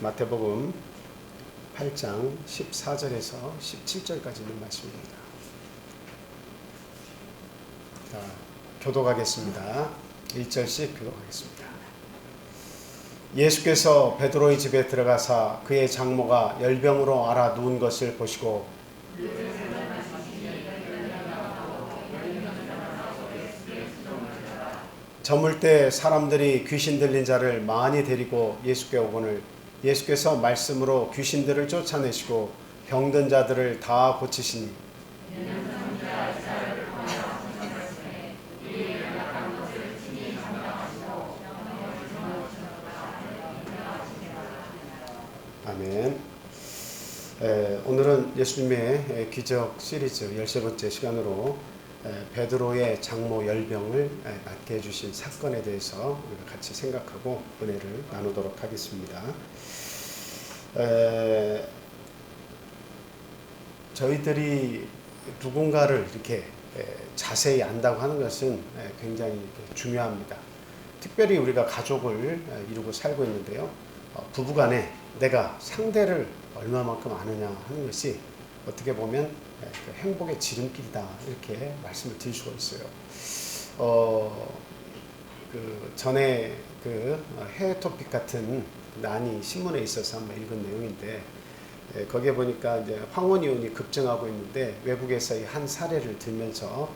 마태복음 8장 14절에서 17절까지 있는 말씀입니다. 자, 교독하겠습니다. 1절씩 교독하겠습니다. 예수께서 베드로의 집에 들어가사 그의 장모가 열병으로 앓아 누운 것을 보시고 저물 때 사람들이 귀신 들린 자를 많이 데리고 예수께 오거늘 예수께서 말씀으로 귀신들을 쫓아내시고 병든 자들을 다 고치시니 아멘. 오늘은 예수님의 기적 시리즈 13번째 시간으로 베드로의 장모 열병을 낫게 해주신 사건에 대해서 우리가 같이 생각하고 은혜를 나누도록 하겠습니다. 저희들이 누군가를 이렇게 자세히 안다고 하는 것은 굉장히 중요합니다. 특별히 우리가 가족을 이루고 살고 있는데요. 부부간에 내가 상대를 얼마만큼 아느냐 하는 것이 어떻게 보면 행복의 지름길이다 이렇게 말씀을 드릴 수가 있어요. 전에 해외 토픽 같은 난이 신문에 있어서 한번 읽은 내용인데 거기에 보니까 이제 황혼 이혼이 급증하고 있는데 외국에서의 한 사례를 들면서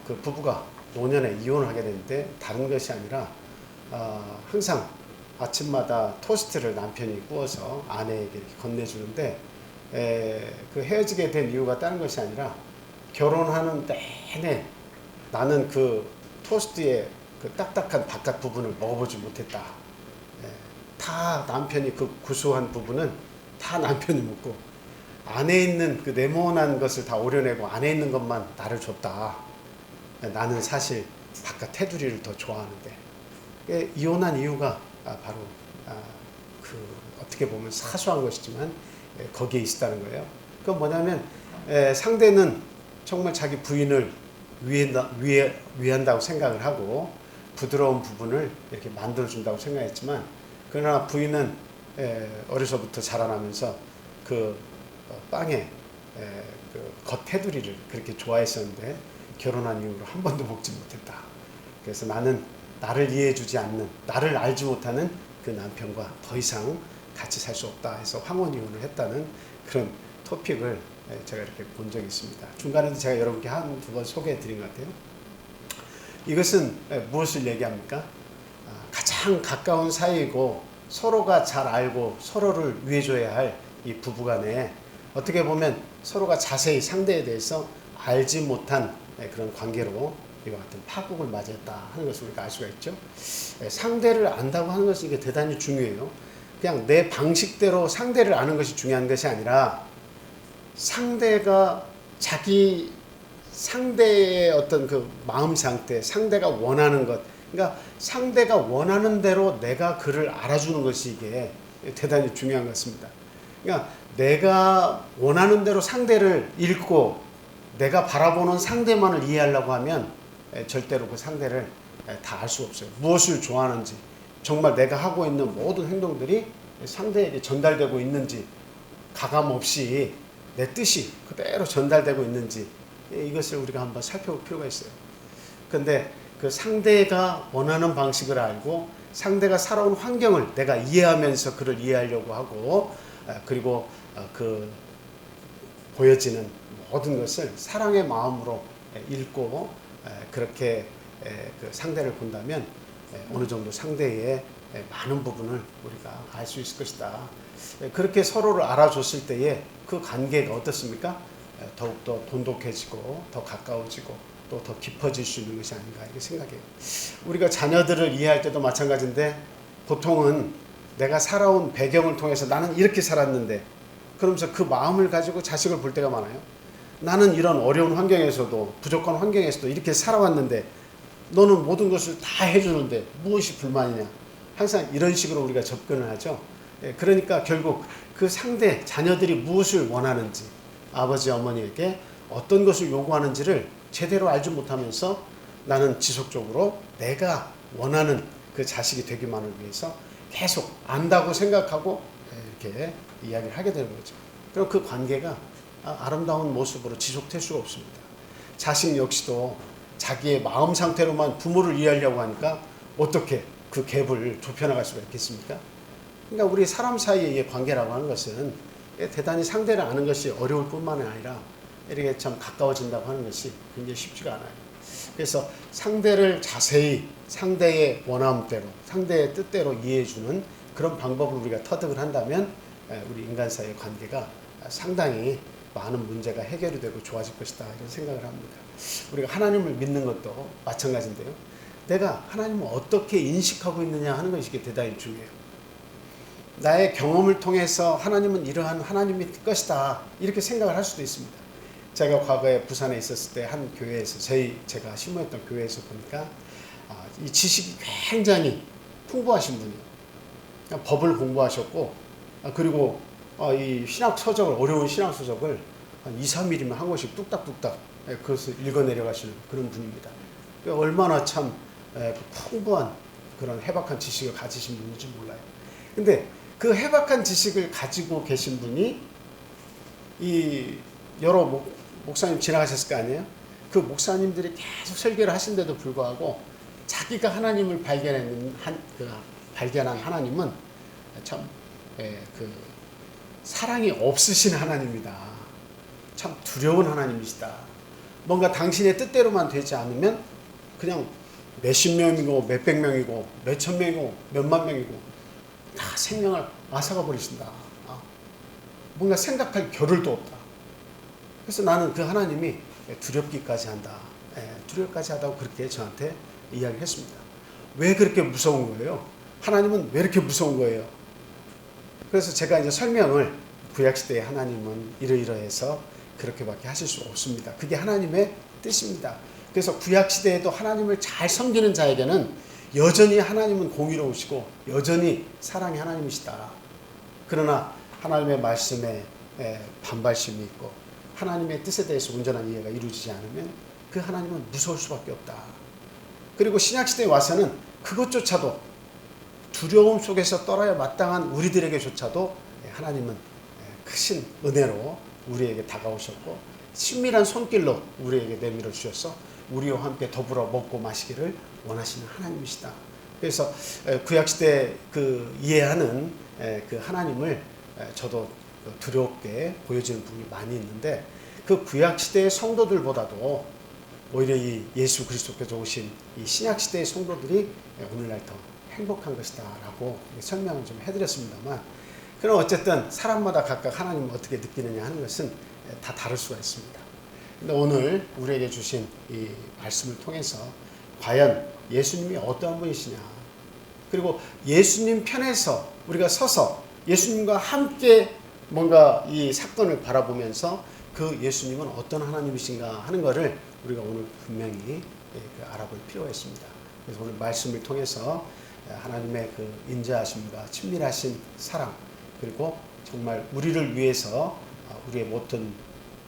그 부부가 노년에 이혼을 하게 되는데 다른 것이 아니라 항상 아침마다 토스트를 남편이 구워서 아내에게 이렇게 건네주는데 그 헤어지게 된 이유가 다른 것이 아니라 결혼하는 내내 나는 그 토스트의 그 딱딱한 바깥 부분을 먹어보지 못했다. 다 남편이 그 구수한 부분은 다 남편이 먹고 안에 있는 그 네모난 것을 다 오려내고 안에 있는 것만 나를 줬다. 나는 사실 바깥 테두리를 더 좋아하는데 이혼한 이유가 바로 어떻게 보면 사소한 것이지만 거기에 있었다는 거예요. 그건 뭐냐면 상대는 정말 자기 부인을 위한다고 생각을 하고 부드러운 부분을 이렇게 만들어준다고 생각했지만 그러나 부인은 어려서부터 자라나면서 그 빵의 그 겉 테두리를 그렇게 좋아했었는데 결혼한 이후로 한 번도 먹지 못했다. 그래서 나는 나를 이해해주지 않는, 나를 알지 못하는 그 남편과 더 이상 같이 살 수 없다 해서 황혼 이혼을 했다는 그런 토픽을 제가 이렇게 본 적이 있습니다. 중간에도 제가 여러분께 한두 번 소개해 드린 것 같아요. 이것은 무엇을 얘기합니까? 가장 가까운 사이이고 서로가 잘 알고 서로를 위해줘야 할 이 부부간에 어떻게 보면 서로가 자세히 상대에 대해서 알지 못한 그런 관계로 이와 같은 파국을 맞이했다 하는 것을 우리가 알 수가 있죠. 상대를 안다고 하는 것은 이게 대단히 중요해요. 그냥 내 방식대로 상대를 아는 것이 중요한 것이 아니라 상대가 자기 상대의 어떤 그 마음 상태, 상대가 원하는 것, 그러니까 상대가 원하는 대로 내가 그를 알아주는 것이 이게 대단히 중요한 것 같습니다. 그러니까 내가 원하는 대로 상대를 읽고 내가 바라보는 상대만을 이해하려고 하면 절대로 그 상대를 다 알 수 없어요. 무엇을 좋아하는지, 정말 내가 하고 있는 모든 행동들이 상대에게 전달되고 있는지, 가감 없이 내 뜻이 그대로 전달되고 있는지 이것을 우리가 한번 살펴볼 필요가 있어요. 그런데 그 상대가 원하는 방식을 알고 상대가 살아온 환경을 내가 이해하면서 그를 이해하려고 하고 그리고 그 보여지는 모든 것을 사랑의 마음으로 읽고 그렇게 그 상대를 본다면 어느 정도 상대의 많은 부분을 우리가 알 수 있을 것이다. 그렇게 서로를 알아줬을 때에 그 관계가 어떻습니까? 더욱더 돈독해지고 더 가까워지고 또 더 깊어질 수 있는 것이 아닌가 이렇게 생각해요. 우리가 자녀들을 이해할 때도 마찬가지인데 보통은 내가 살아온 배경을 통해서 나는 이렇게 살았는데 그러면서 그 마음을 가지고 자식을 볼 때가 많아요. 나는 이런 어려운 환경에서도 부족한 환경에서도 이렇게 살아왔는데 너는 모든 것을 다 해주는데 무엇이 불만이냐. 항상 이런 식으로 우리가 접근을 하죠. 그러니까 결국 그 상대 자녀들이 무엇을 원하는지 아버지 어머니에게 어떤 것을 요구하는지를 제대로 알지 못하면서 나는 지속적으로 내가 원하는 그 자식이 되기만을 위해서 계속 안다고 생각하고 이렇게 이야기를 하게 되는 거죠. 그럼 그 관계가 아름다운 모습으로 지속될 수가 없습니다. 자식 역시도 자기의 마음 상태로만 부모를 이해하려고 하니까 어떻게 그 갭을 좁혀나갈 수가 있겠습니까? 그러니까 우리 사람 사이의 관계라고 하는 것은 대단히 상대를 아는 것이 어려울 뿐만 아니라 이렇게 참 가까워진다고 하는 것이 굉장히 쉽지가 않아요. 그래서 상대를 자세히 상대의 원함대로, 상대의 뜻대로 이해해주는 그런 방법을 우리가 터득을 한다면 우리 인간 사이의 관계가 상당히 많은 문제가 해결이 되고 좋아질 것이다, 이런 생각을 합니다. 우리가 하나님을 믿는 것도 마찬가지인데요. 내가 하나님을 어떻게 인식하고 있느냐 하는 것이 대단히 중요해요. 나의 경험을 통해서 하나님은 이러한 하나님일 것이다, 이렇게 생각을 할 수도 있습니다. 제가 과거에 부산에 있었을 때 한 교회에서 제가 신모했던 교회에서 보니까 이 지식이 굉장히 풍부하신 분이에요. 법을 공부하셨고 그리고 이 신학 서적을, 어려운 신학 서적을 한 2, 3일이면 한 권씩 뚝딱뚝딱 그것을 읽어내려가시는 그런 분입니다. 얼마나 참 풍부한 그런 해박한 지식을 가지신 분인지 몰라요. 근데 그 해박한 지식을 가지고 계신 분이 이 여러 목사님 지나가셨을 거 아니에요? 그 목사님들이 계속 설교를 하신데도 불구하고 자기가 하나님을 발견한 하나님은 참 사랑이 없으신 하나님이다. 참 두려운 하나님이시다. 뭔가 당신의 뜻대로만 되지 않으면 그냥 몇십 명이고 몇백 명이고 몇천 명이고 몇만 명이고 다 생명을 앗아가 버리신다. 뭔가 생각할 겨를도 없다. 그래서 나는 그 하나님이 두렵기까지 한다. 두렵기까지 하다고 그렇게 저한테 이야기를 했습니다. 왜 그렇게 무서운 거예요? 하나님은 왜 이렇게 무서운 거예요? 그래서 제가 이제 설명을, 구약시대의 하나님은 이러이러해서 그렇게밖에 하실 수 없습니다. 그게 하나님의 뜻입니다. 그래서 구약시대에도 하나님을 잘 섬기는 자에게는 여전히 하나님은 공의로우시고 여전히 사랑의 하나님이시다. 그러나 하나님의 말씀에 반발심이 있고 하나님의 뜻에 대해서 온전한 이해가 이루어지지 않으면 그 하나님은 무서울 수밖에 없다. 그리고 신약시대에 와서는 그것조차도 두려움 속에서 떨어야 마땅한 우리들에게조차도 하나님은 크신 은혜로 우리에게 다가오셨고 친밀한 손길로 우리에게 내밀어 주셔서 우리와 함께 더불어 먹고 마시기를 원하시는 하나님이시다. 그래서 구약시대 그 이해하는 그 하나님을 저도 두렵게 보여지는 부분이 많이 있는데 그 구약시대의 성도들보다도 오히려 이 예수 그리스도께서 오신 이 신약시대의 성도들이 오늘날 더 행복한 것이다 라고 설명을 좀 해드렸습니다만, 그럼 어쨌든 사람마다 각각 하나님을 어떻게 느끼느냐 하는 것은 다 다를 수가 있습니다. 근데 오늘 우리에게 주신 이 말씀을 통해서 과연 예수님이 어떠한 분이시냐, 그리고 예수님 편에서 우리가 서서 예수님과 함께 뭔가 이 사건을 바라보면서 그 예수님은 어떤 하나님이신가 하는 것을 우리가 오늘 분명히 알아볼 필요가 있습니다. 그래서 오늘 말씀을 통해서 하나님의 그 인자하심과 친밀하신 사랑, 그리고 정말 우리를 위해서 우리의 모든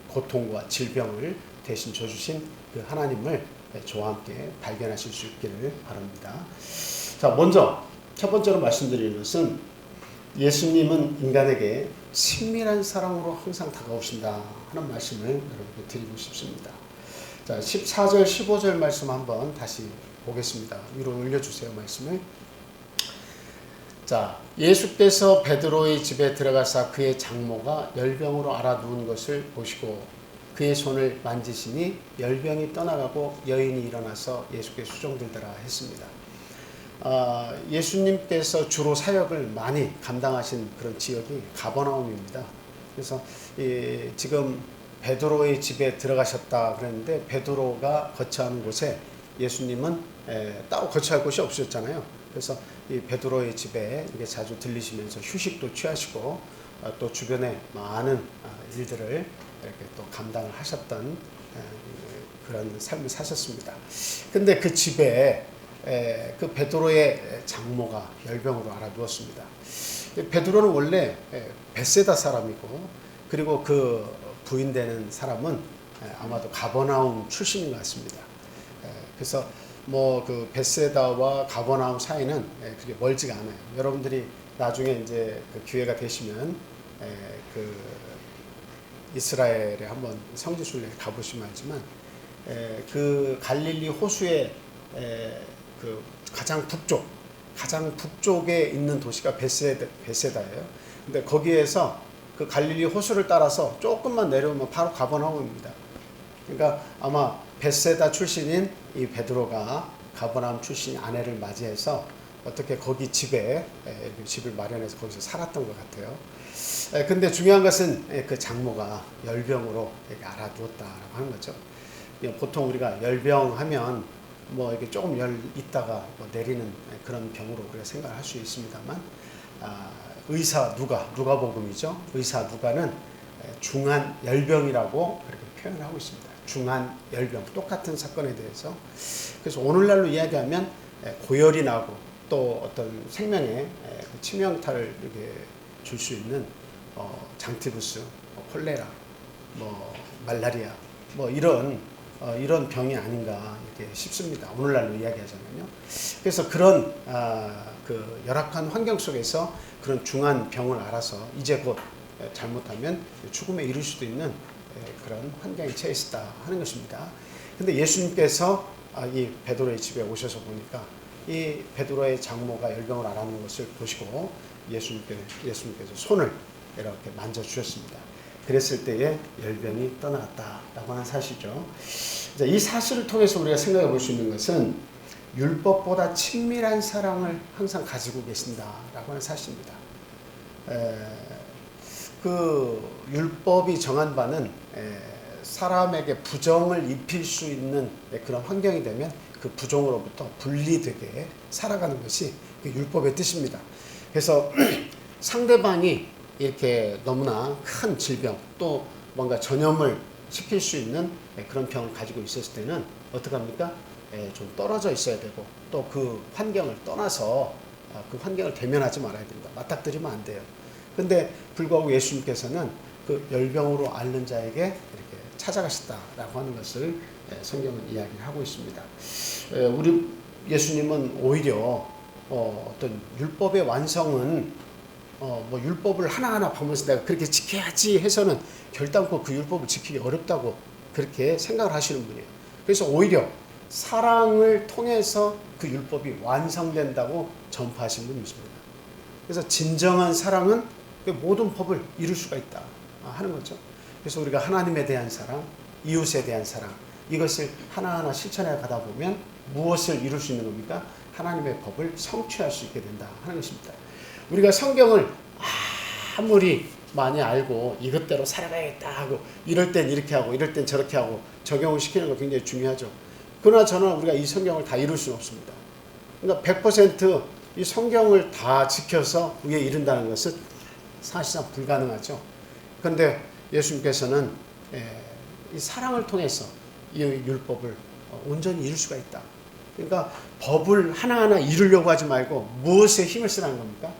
고통과 질병을 대신 져주신 그 하나님을 저와 함께 발견하실 수 있기를 바랍니다. 자, 먼저 첫 번째로 말씀드리는 것은 예수님은 인간에게 친밀한 사랑으로 항상 다가오신다 하는 말씀을 여러분께 드리고 싶습니다. 자, 14절 15절 말씀 한번 다시 보겠습니다. 위로 올려주세요, 말씀을. 자, 예수께서 베드로의 집에 들어가사 그의 장모가 열병으로 앓아 누운 것을 보시고 그의 손을 만지시니 열병이 떠나가고 여인이 일어나서 예수께 수종들더라 했습니다. 예수님께서 주로 사역을 많이 감당하신 그런 지역이 가버나움입니다. 그래서 지금 베드로의 집에 들어가셨다 그랬는데 베드로가 거처하는 곳에 예수님은 따로 거처할 곳이 없으셨잖아요. 그래서 이 베드로의 집에 이렇게 자주 들리시면서 휴식도 취하시고 또 주변에 많은 일들을 이렇게 또 감당을 하셨던 그런 삶을 사셨습니다. 근데 그 집에 그 베드로의 장모가 열병으로 앓아 누웠습니다. 베드로는 원래 벳세다 사람이고, 그리고 그 부인되는 사람은 아마도 가버나움 출신인 것 같습니다. 그래서 뭐 그 벳세다와 가버나움 사이는 그렇게 멀지가 않아요. 여러분들이 나중에 이제 그 기회가 되시면 그 이스라엘에 한번 성지순례 가보시면 알지만 그 갈릴리 호수의 그 가장 북쪽에 있는 도시가 베세다예요. 근데 거기에서 그 갈릴리 호수를 따라서 조금만 내려오면 바로 가버나움입니다. 그러니까 아마 베세다 출신인 이 베드로가 가버나움 출신의 아내를 맞이해서 어떻게 거기 집을 마련해서 거기서 살았던 것 같아요. 근데 중요한 것은 그 장모가 열병으로 알아두었다라고 하는 거죠. 보통 우리가 열병하면 뭐 이게 조금 열 있다가 뭐 내리는 그런 병으로 우리가 생각할 수 있습니다만, 의사 누가복음이죠. 의사 누가는 중한 열병이라고 그렇게 표현하고 있습니다. 중한 열병, 똑같은 사건에 대해서. 그래서 오늘날로 이야기하면 고열이 나고 또 어떤 생명에 치명타를 이렇게 줄 수 있는 장티푸스, 콜레라, 말라리아, 이런 병이 아닌가 이렇게 싶습니다. 오늘날로 이야기하자면요. 그래서 그런 그 열악한 환경 속에서 그런 중한 병을 알아서 이제 곧 잘못하면 죽음에 이를 수도 있는 그런 환경에 처해 있다 하는 것입니다. 근데 예수님께서 이 베드로의 집에 오셔서 보니까 이 베드로의 장모가 열병을 앓는 것을 보시고 예수님께서 손을 이렇게 만져주셨습니다. 그랬을 때에 열병이 떠나갔다라고 하는 사실이죠. 이 사실을 통해서 우리가 생각해 볼 수 있는 것은 율법보다 친밀한 사랑을 항상 가지고 계신다라고 하는 사실입니다. 그 율법이 정한 바는 사람에게 부정을 입힐 수 있는 그런 환경이 되면 그 부정으로부터 분리되게 살아가는 것이 그 율법의 뜻입니다. 그래서 상대방이 이렇게 너무나 큰 질병 또 뭔가 전염을 시킬 수 있는 그런 병을 가지고 있었을 때는 어떡합니까? 좀 떨어져 있어야 되고 또 그 환경을 떠나서 그 환경을 대면하지 말아야 된다. 맞닥뜨리면 안 돼요. 근데 불구하고 예수님께서는 그 열병으로 앓는 자에게 이렇게 찾아가셨다라고 하는 것을 성경은 이야기를 하고 있습니다. 우리 예수님은 오히려 어떤 율법의 완성은 율법을 하나하나 보면서 내가 그렇게 지켜야지 해서는 결단코 그 율법을 지키기 어렵다고 그렇게 생각을 하시는 분이에요. 그래서 오히려 사랑을 통해서 그 율법이 완성된다고 전파하신 분이십니다. 그래서 진정한 사랑은 모든 법을 이룰 수가 있다 하는 거죠. 그래서 우리가 하나님에 대한 사랑, 이웃에 대한 사랑, 이것을 하나하나 실천해 가다 보면 무엇을 이룰 수 있는 겁니까? 하나님의 법을 성취할 수 있게 된다 하는 것입니다. 우리가 성경을 아무리 많이 알고 이것대로 살아가야겠다 하고 이럴 땐 이렇게 하고 이럴 땐 저렇게 하고 적용을 시키는 거 굉장히 중요하죠. 그러나 저는 우리가 이 성경을 다 이룰 수는 없습니다. 그러니까 100% 이 성경을 다 지켜서 위에 이룬다는 것은 사실상 불가능하죠. 그런데 예수님께서는 이 사랑을 통해서 이 율법을 온전히 이룰 수가 있다. 그러니까 법을 하나하나 이루려고 하지 말고 무엇에 힘을 쓰라는 겁니까?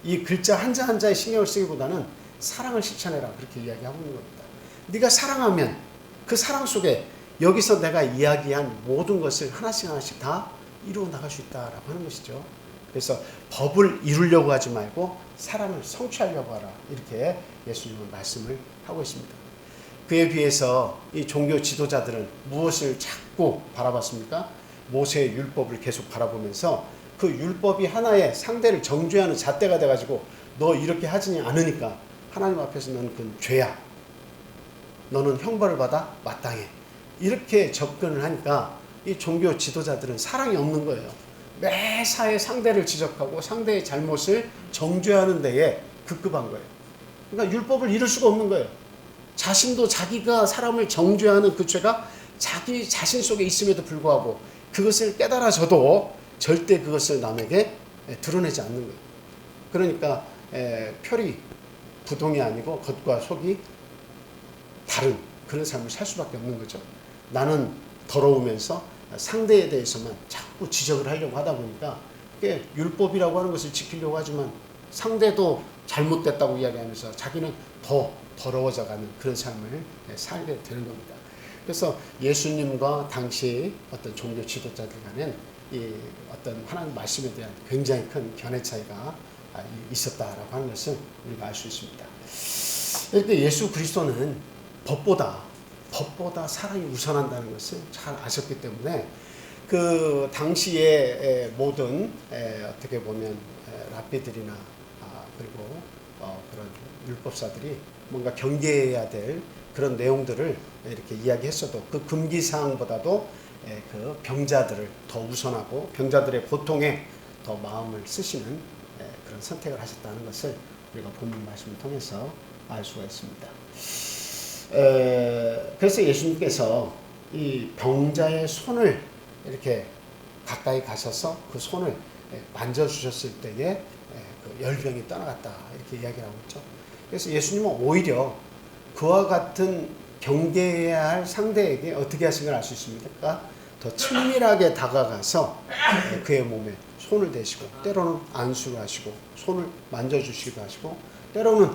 이 글자 한자 한자에 신경을 쓰기보다는 사랑을 실천해라 그렇게 이야기하고 있는 겁니다. 네가 사랑하면 그 사랑 속에 여기서 내가 이야기한 모든 것을 하나씩 하나씩 다 이루어 나갈 수 있다라고 하는 것이죠. 그래서 법을 이루려고 하지 말고 사랑을 성취하려고 하라 이렇게 예수님은 말씀을 하고 있습니다. 그에 비해서 이 종교 지도자들은 무엇을 자꾸 바라봤습니까? 모세의 율법을 계속 바라보면서 그 율법이 하나의 상대를 정죄하는 잣대가 돼가지고 너 이렇게 하지 않으니까 하나님 앞에서 너는 그건 죄야. 너는 형벌을 받아 마땅해. 이렇게 접근을 하니까 이 종교 지도자들은 사랑이 없는 거예요. 매사에 상대를 지적하고 상대의 잘못을 정죄하는 데에 급급한 거예요. 그러니까 율법을 이룰 수가 없는 거예요. 자신도 자기가 사람을 정죄하는 그 죄가 자기 자신 속에 있음에도 불구하고 그것을 깨달아져도 절대 그것을 남에게 드러내지 않는 거예요. 그러니까 표리 부동이 아니고 겉과 속이 다른 그런 삶을 살 수밖에 없는 거죠. 나는 더러우면서 상대에 대해서만 자꾸 지적을 하려고 하다 보니까 율법이라고 하는 것을 지키려고 하지만 상대도 잘못됐다고 이야기하면서 자기는 더 더러워져가는 그런 삶을 살게 되는 겁니다. 그래서 예수님과 당시 어떤 종교 지도자들 간엔 이 어떤 하나님 말씀에 대한 굉장히 큰 견해 차이가 있었다라고 하는 것을 우리가 알 수 있습니다. 이렇게 예수 그리스도는 법보다 사랑이 우선한다는 것을 잘 아셨기 때문에 그 당시의 모든 어떻게 보면 랍비들이나 그리고 그런 율법사들이 뭔가 경계해야 될 그런 내용들을 이렇게 이야기했어도 그 금기사항보다도 그 병자들을 더 우선하고 병자들의 고통에 더 마음을 쓰시는 그런 선택을 하셨다는 것을 우리가 본문 말씀을 통해서 알 수가 있습니다. 그래서 예수님께서 이 병자의 손을 이렇게 가까이 가셔서 그 손을 만져주셨을 때에 그 열병이 떠나갔다 이렇게 이야기를 하고 있죠. 그래서 예수님은 오히려 그와 같은 경계해야 할 상대에게 어떻게 하신 걸 알 수 있습니까? 더 친밀하게 다가가서 그의 몸에 손을 대시고 때로는 안수를 하시고 손을 만져주시기도 하시고 때로는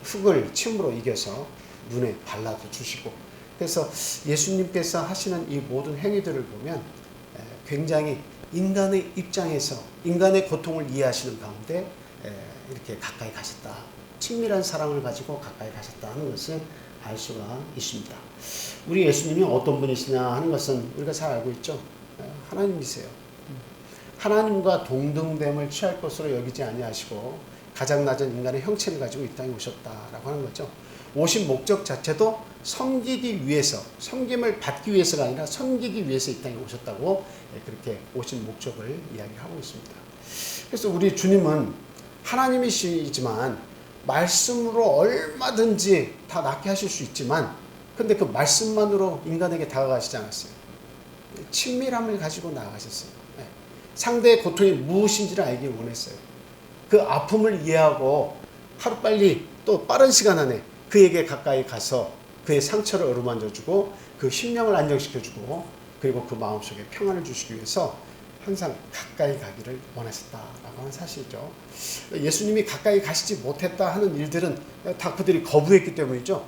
흙을 침으로 이겨서 눈에 발라도 주시고 그래서 예수님께서 하시는 이 모든 행위들을 보면 굉장히 인간의 입장에서 인간의 고통을 이해하시는 가운데 이렇게 가까이 가셨다. 친밀한 사랑을 가지고 가까이 가셨다 하는 것을 알 수가 있습니다. 우리 예수님이 어떤 분이시냐 하는 것은 우리가 잘 알고 있죠. 하나님이세요. 하나님과 동등됨을 취할 것으로 여기지 아니하시고 가장 낮은 인간의 형체를 가지고 이 땅에 오셨다라고 하는 거죠. 오신 목적 자체도 섬기기 위해서, 섬김을 받기 위해서가 아니라 섬기기 위해서 이 땅에 오셨다고 그렇게 오신 목적을 이야기하고 있습니다. 그래서 우리 주님은 하나님이시지만 말씀으로 얼마든지 다 낫게 하실 수 있지만 근데 그 말씀만으로 인간에게 다가가시지 않았어요. 친밀함을 가지고 나아가셨어요. 상대의 고통이 무엇인지를 알기 원했어요. 그 아픔을 이해하고 하루빨리 또 빠른 시간 안에 그에게 가까이 가서 그의 상처를 어루만져주고 그 심령을 안정시켜주고 그리고 그 마음속에 평안을 주시기 위해서 항상 가까이 가기를 원하셨다라고 하는 사실이죠. 예수님이 가까이 가시지 못했다 하는 일들은 다 그들이 거부했기 때문이죠.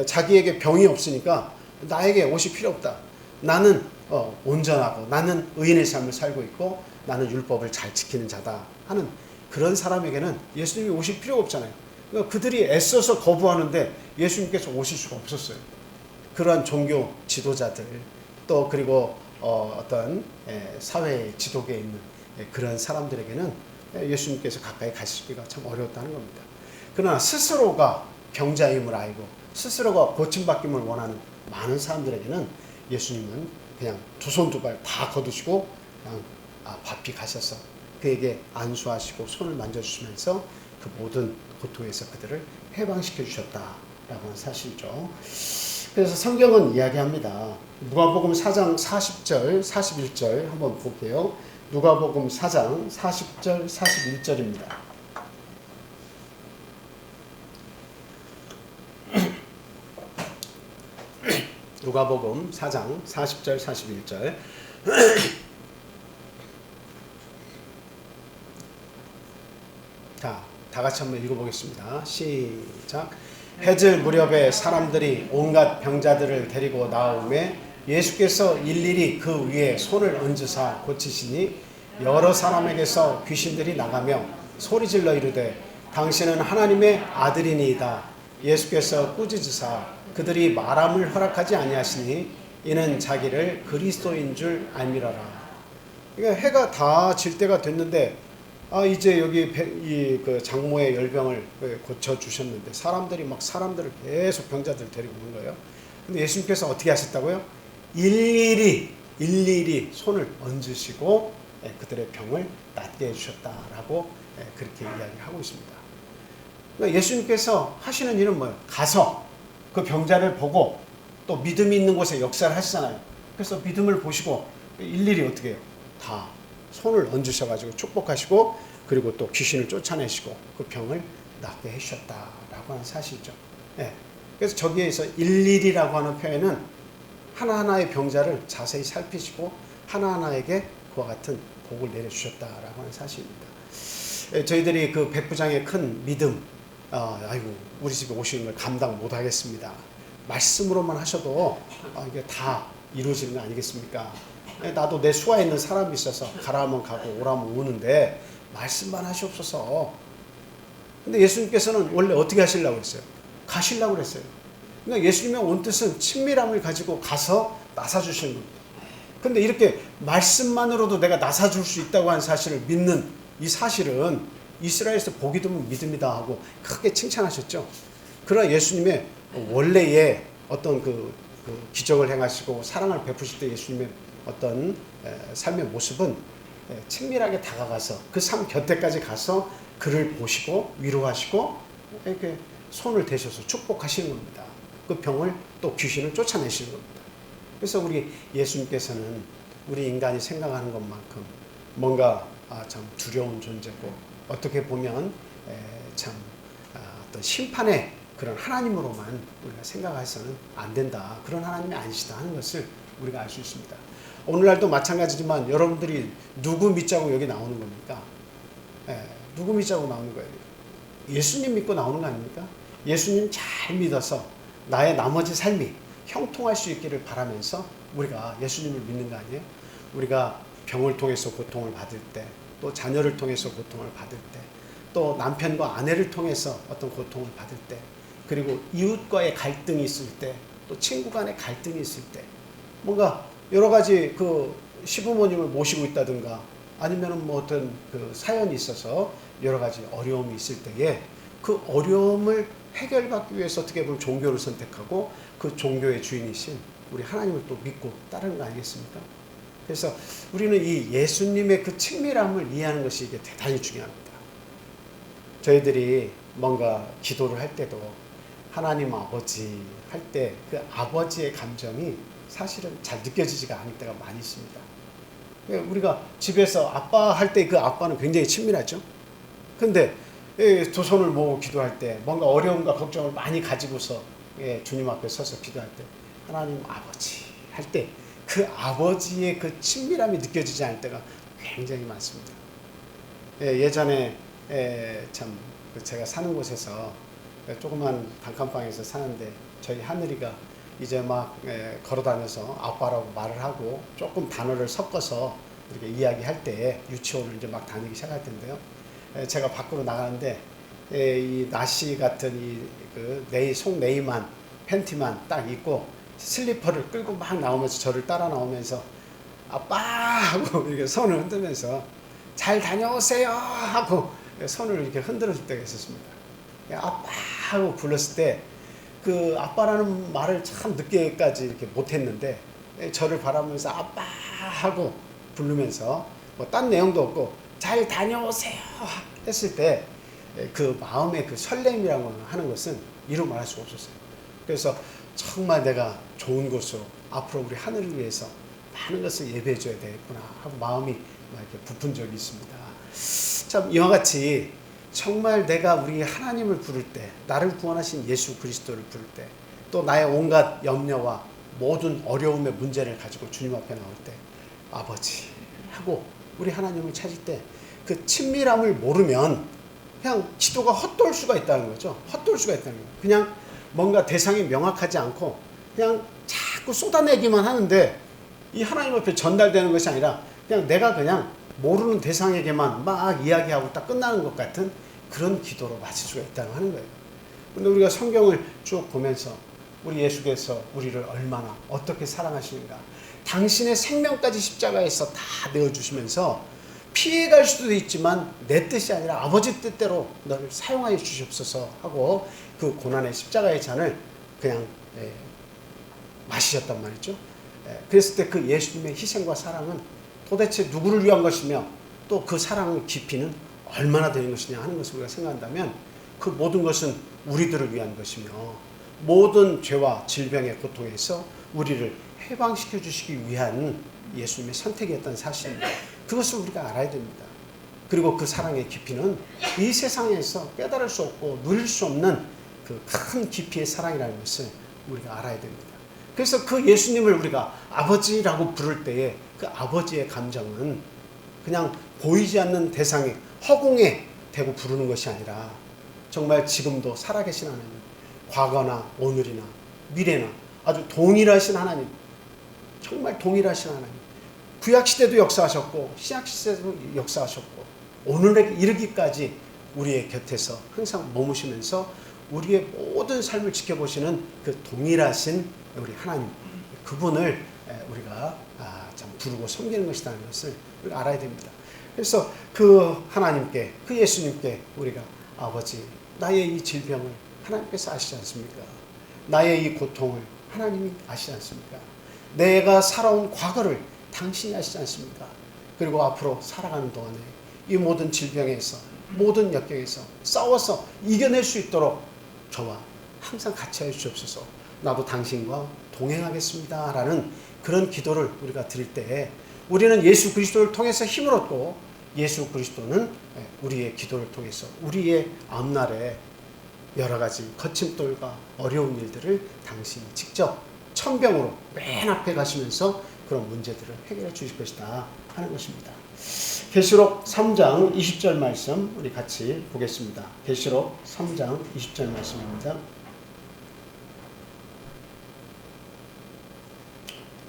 자기에게 병이 없으니까 나에게 옷이 필요 없다. 나는 온전하고 나는 의인의 삶을 살고 있고 나는 율법을 잘 지키는 자다 하는 그런 사람에게는 예수님이 오실 필요가 없잖아요. 그러니까 그들이 애써서 거부하는데 예수님께서 오실 수가 없었어요. 그러한 종교 지도자들 또 그리고 어떤 사회 지도계에 있는 그런 사람들에게는 예수님께서 가까이 가시기가 참 어려웠다는 겁니다. 그러나 스스로가 병자임을 알고 스스로가 고침받김을 원하는 많은 사람들에게는 예수님은 그냥 두 손 두 발 다 거두시고 그냥 바삐 가셔서 그에게 안수하시고 손을 만져주시면서 그 모든 고통에서 그들을 해방시켜 주셨다라고 하는 사실이죠. 그래서 성경은 이야기합니다. 누가복음 4장 40절 41절 한번 볼게요. 누가복음 4장 40절 41절입니다. 누가복음 4장 40절 41절 자, 다 같이 한번 읽어보겠습니다. 시작. 해질 무렵에 사람들이 온갖 병자들을 데리고 나오매 예수께서 일일이 그 위에 손을 얹으사 고치시니 여러 사람에게서 귀신들이 나가며 소리질러 이르되 당신은 하나님의 아들이니이다. 예수께서 꾸짖으사 그들이 말함을 허락하지 아니하시니 이는 자기를 그리스도인 줄 알미러라. 그러니까 해가 다 질 때가 됐는데 이제 여기 그 장모의 열병을 고쳐 주셨는데 사람들을 계속 병자들 데리고 오는 거예요. 근데 예수님께서 어떻게 하셨다고요? 일일이 손을 얹으시고 그들의 병을 낫게 해주셨다라고 그렇게 이야기를 하고 있습니다. 그러니까 예수님께서 하시는 일은 뭐예요? 가서 그 병자를 보고 또 믿음이 있는 곳에 역사를 하시잖아요. 그래서 믿음을 보시고 일일이 어떻게 해요? 다 손을 얹으셔가지고 축복하시고 그리고 또 귀신을 쫓아내시고 그 병을 낫게 해주셨다라고 하는 사실이죠. 그래서 저기에서 일일이라고 하는 표현은 하나하나의 병자를 자세히 살피시고 하나하나에게 그와 같은 복을 내려주셨다라고 하는 사실입니다. 저희들이 그 백부장의 큰 믿음, 아이고 우리 집에 오시는 걸 감당 못하겠습니다. 말씀으로만 하셔도 이게 다 이루어지는 거 아니겠습니까? 나도 내 수하에 있는 사람이 있어서 가라면 가고 오라면 오는데 말씀만 하시옵소서. 근데 예수님께서는 원래 어떻게 하시려고 했어요? 가시려고 그랬어요. 그러니까 예수님의 온 뜻은 친밀함을 가지고 가서 나사주시는 겁니다. 근데 이렇게 말씀만으로도 내가 나사줄 수 있다고 하는 사실을 믿는 이 사실은 이스라엘에서 보기 드문 믿음이다 하고 크게 칭찬하셨죠. 그러나 예수님의 원래의 어떤 그 기적을 행하시고 사랑을 베푸실 때 예수님의 어떤 삶의 모습은 친밀하게 다가가서 그 삶 곁에까지 가서 그를 보시고 위로하시고 이렇게 손을 대셔서 축복하시는 겁니다. 그 병을 또 귀신을 쫓아내시는 겁니다. 그래서 우리 예수님께서는 우리 인간이 생각하는 것만큼 뭔가 참 두려운 존재고 어떻게 보면 참 어떤 심판의 그런 하나님으로만 우리가 생각해서는 안 된다. 그런 하나님이 아니시다 하는 것을 우리가 알 수 있습니다. 오늘날도 마찬가지지만 여러분들이 누구 믿자고 여기 나오는 겁니까? 누구 믿자고 나오는 거예요? 예수님 믿고 나오는 거 아닙니까? 예수님 잘 믿어서 나의 나머지 삶이 형통할 수 있기를 바라면서 우리가 예수님을 믿는 거 아니에요? 우리가 병을 통해서 고통을 받을 때, 또 자녀를 통해서 고통을 받을 때, 또 남편과 아내를 통해서 어떤 고통을 받을 때, 그리고 이웃과의 갈등이 있을 때, 또 친구 간의 갈등이 있을 때, 뭔가 여러 가지 그 시부모님을 모시고 있다든가 아니면은 뭐 어떤 그 사연이 있어서 여러 가지 어려움이 있을 때에 그 어려움을 해결받기 위해서 어떻게 보면 종교를 선택하고 그 종교의 주인이신 우리 하나님을 또 믿고 따르는 거 아니겠습니까? 그래서 우리는 이 예수님의 그 친밀함을 이해하는 것이 이게 대단히 중요합니다. 저희들이 뭔가 기도를 할 때도 하나님 아버지 할 때 그 아버지의 감정이 사실은 잘 느껴지지가 않을 때가 많이 있습니다. 우리가 집에서 아빠 할 때 그 아빠는 굉장히 친밀하죠. 근데 두 손을 모으고 기도할 때 뭔가 어려움과 걱정을 많이 가지고서 주님 앞에 서서 기도할 때 하나님 아버지 할 때 그 아버지의 그 친밀함이 느껴지지 않을 때가 굉장히 많습니다. 예전에 참 제가 사는 곳에서 조그만 단칸방에서 사는데 저희 하늘이가 이제 막 걸어다녀서 아빠라고 말을 하고 조금 단어를 섞어서 이렇게 이야기할 때 유치원을 이제 막 다니기 시작할 텐데요. 제가 밖으로 나가는데 이 나시 같은 속 네이만 팬티만 딱 입고 슬리퍼를 끌고 막 나오면서 저를 따라 나오면서 아빠 하고 이렇게 손을 흔들면서 잘 다녀오세요 하고 손을 이렇게 흔들어줄 때가 있었습니다. 아빠 하고 불렀을 때 그 아빠라는 말을 참 늦게까지 이렇게 못했는데 저를 바라보면서 아빠 하고 부르면서 뭐 딴 내용도 없고 잘 다녀오세요 했을 때 그 마음의 그 설렘이라고 하는 것은 이루 말할 수가 없었어요. 그래서 정말 내가 좋은 곳으로 앞으로 우리 하늘을 위해서 많은 것을 예배해 줘야 되겠구나 하고 마음이 이렇게 부푼 적이 있습니다. 참 이와 같이 정말 내가 우리 하나님을 부를 때, 나를 구원하신 예수 그리스도를 부를 때, 또 나의 온갖 염려와 모든 어려움의 문제를 가지고 주님 앞에 나올 때 아버지 하고 우리 하나님을 찾을 때 그 친밀함을 모르면 그냥 기도가 헛돌 수가 있다는 거죠. 헛돌 수가 있다는 거예요. 그냥 뭔가 대상이 명확하지 않고 그냥 자꾸 쏟아내기만 하는데 이 하나님 앞에 전달되는 것이 아니라 그냥 내가 그냥 모르는 대상에게만 막 이야기하고 딱 끝나는 것 같은 그런 기도로 맞을 수가 있다고 하는 거예요. 그런데 우리가 성경을 쭉 보면서 우리 예수께서 우리를 얼마나 어떻게 사랑하시는가, 당신의 생명까지 십자가에서 다 내어주시면서 피해갈 수도 있지만 내 뜻이 아니라 아버지 뜻대로 너를 사용하여 주시옵소서 하고 그 고난의 십자가의 잔을 그냥 마시셨단 말이죠. 그랬을 때 그 예수님의 희생과 사랑은 도대체 누구를 위한 것이며 또 그 사랑의 깊이는 얼마나 되는 것이냐 하는 것을 우리가 생각한다면 그 모든 것은 우리들을 위한 것이며 모든 죄와 질병의 고통에서 우리를 해방시켜 주시기 위한 예수님의 선택이었다는 사실입니다. 그것을 우리가 알아야 됩니다. 그리고 그 사랑의 깊이는 이 세상에서 깨달을 수 없고 누릴 수 없는 그 큰 깊이의 사랑이라는 것을 우리가 알아야 됩니다. 그래서 그 예수님을 우리가 아버지라고 부를 때에 그 아버지의 감정은 그냥 보이지 않는 대상에 허공에 대고 부르는 것이 아니라 정말 지금도 살아계신 하나님, 과거나 오늘이나 미래나 아주 동일하신 하나님, 정말 동일하신 하나님, 구약시대도 역사하셨고 신약시대도 역사하셨고 오늘에 이르기까지 우리의 곁에서 항상 머무시면서 우리의 모든 삶을 지켜보시는 그 동일하신 우리 하나님, 그분을 우리가 참 부르고 섬기는 것이라는 것을 우리가 알아야 됩니다. 그래서 그 하나님께, 그 예수님께 우리가 아버지, 나의 이 질병을 하나님께서 아시지 않습니까? 나의 이 고통을 하나님이 아시지 않습니까? 내가 살아온 과거를 당신이 아시지 않습니까? 그리고 앞으로 살아가는 동안에 이 모든 질병에서, 모든 역경에서 싸워서 이겨낼 수 있도록 저와 항상 같이 해 주옵소서. 나도 당신과 동행하겠습니다 라는 그런 기도를 우리가 드릴 때 우리는 예수 그리스도를 통해서 힘을 얻고, 예수 그리스도는 우리의 기도를 통해서 우리의 앞날에 여러 가지 거침돌과 어려운 일들을 당신이 직접 천병으로 맨 앞에 가시면서 그런 문제들을 해결해 주실 것이다 하는 것입니다. 계시록 3장 20절 말씀 우리 같이 보겠습니다. 계시록 3장 20절 말씀입니다.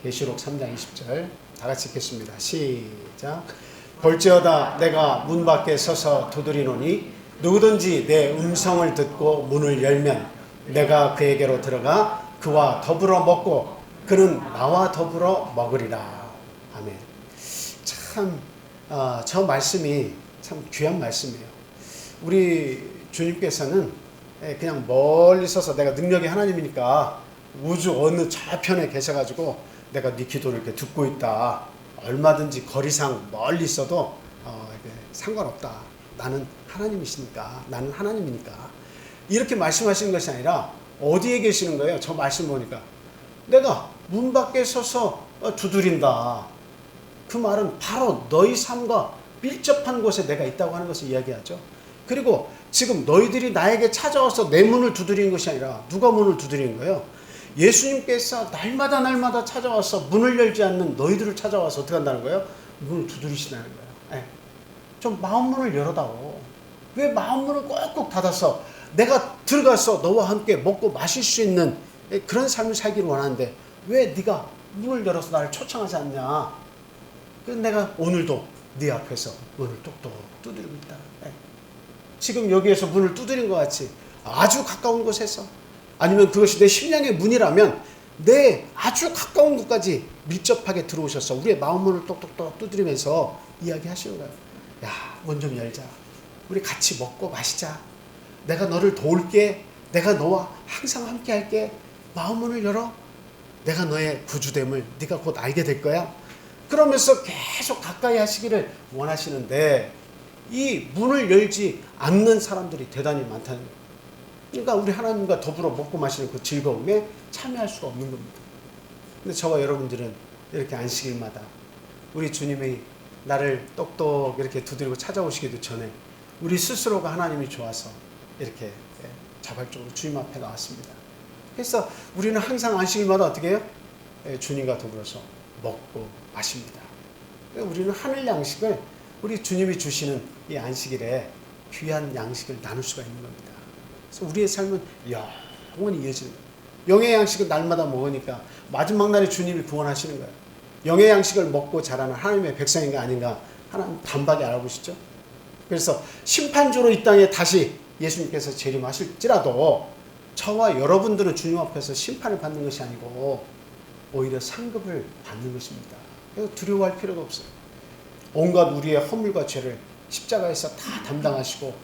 계시록 3장 20절 다 같이 읽겠습니다. 시작. 볼지어다 내가 문 밖에 서서 두드리노니 누구든지 내 음성을 듣고 문을 열면 내가 그에게로 들어가 그와 더불어 먹고 그는 나와 더불어 먹으리라. 아멘. 참 저 말씀이 참 귀한 말씀이에요. 우리 주님께서는 그냥 멀리 서서, 내가 능력의 하나님이니까 우주 어느 좌편에 계셔가지고 내가 네 기도를 이렇게 듣고 있다, 얼마든지 거리상 멀리 있어도 상관없다, 나는 하나님이시니까, 나는 하나님이니까, 이렇게 말씀하시는 것이 아니라 어디에 계시는 거예요? 저 말씀 보니까 내가 문 밖에 서서 두드린다. 그 말은 바로 너희 삶과 밀접한 곳에 내가 있다고 하는 것을 이야기하죠. 그리고 지금 너희들이 나에게 찾아와서 내 문을 두드리는 것이 아니라 누가 문을 두드리는 거예요? 예수님께서 날마다 찾아와서 문을 열지 않는 너희들을 찾아와서 어떻게 한다는 거예요? 문을 두드리시다는 거예요. 좀 마음문을 열어다오. 왜 마음문을 꼭꼭 닫아서 내가 들어가서 너와 함께 먹고 마실 수 있는 그런 삶을 살기를 원하는데 왜 네가 문을 열어서 나를 초청하지 않냐? 그래서 내가 오늘도 네 앞에서 문을 똑똑 두드리고 있다. 지금 여기에서 문을 두드린 것 같이 아주 가까운 곳에서, 아니면 그것이 내 심령의 문이라면 내 아주 가까운 곳까지 밀접하게 들어오셔서 우리의 마음문을 똑똑똑 두드리면서 이야기하시는 거예요. 야, 문 좀 열자. 우리 같이 먹고 마시자. 내가 너를 도울게. 내가 너와 항상 함께 할게. 마음문을 열어. 내가 너의 구주됨을 네가 곧 알게 될 거야. 그러면서 계속 가까이 하시기를 원하시는데 이 문을 열지 않는 사람들이 대단히 많다는 거예요. 그러니까 우리 하나님과 더불어 먹고 마시는 그 즐거움에 참여할 수가 없는 겁니다. 근데 저와 여러분들은 이렇게 안식일마다 우리 주님이 나를 똑똑 이렇게 두드리고 찾아오시기도 전에 우리 스스로가 하나님이 좋아서 이렇게 자발적으로 주님 앞에 나왔습니다. 그래서 우리는 항상 안식일마다 어떻게 해요? 주님과 더불어서 먹고 마십니다. 우리는 하늘 양식을, 우리 주님이 주시는 이 안식일에 귀한 양식을 나눌 수가 있는 겁니다. 그래서 우리의 삶은 영원히 이어지는 거예요. 영의 양식을 날마다 먹으니까 마지막 날에 주님이 구원하시는 거예요. 영의 양식을 먹고 자라는 하나님의 백성인가 아닌가 하나님 단박에 알아보시죠. 그래서 심판주로 이 땅에 다시 예수님께서 재림하실지라도 저와 여러분들은 주님 앞에서 심판을 받는 것이 아니고 오히려 상급을 받는 것입니다. 그래서 두려워할 필요도 없어요. 온갖 우리의 허물과 죄를 십자가에서 다 담당하시고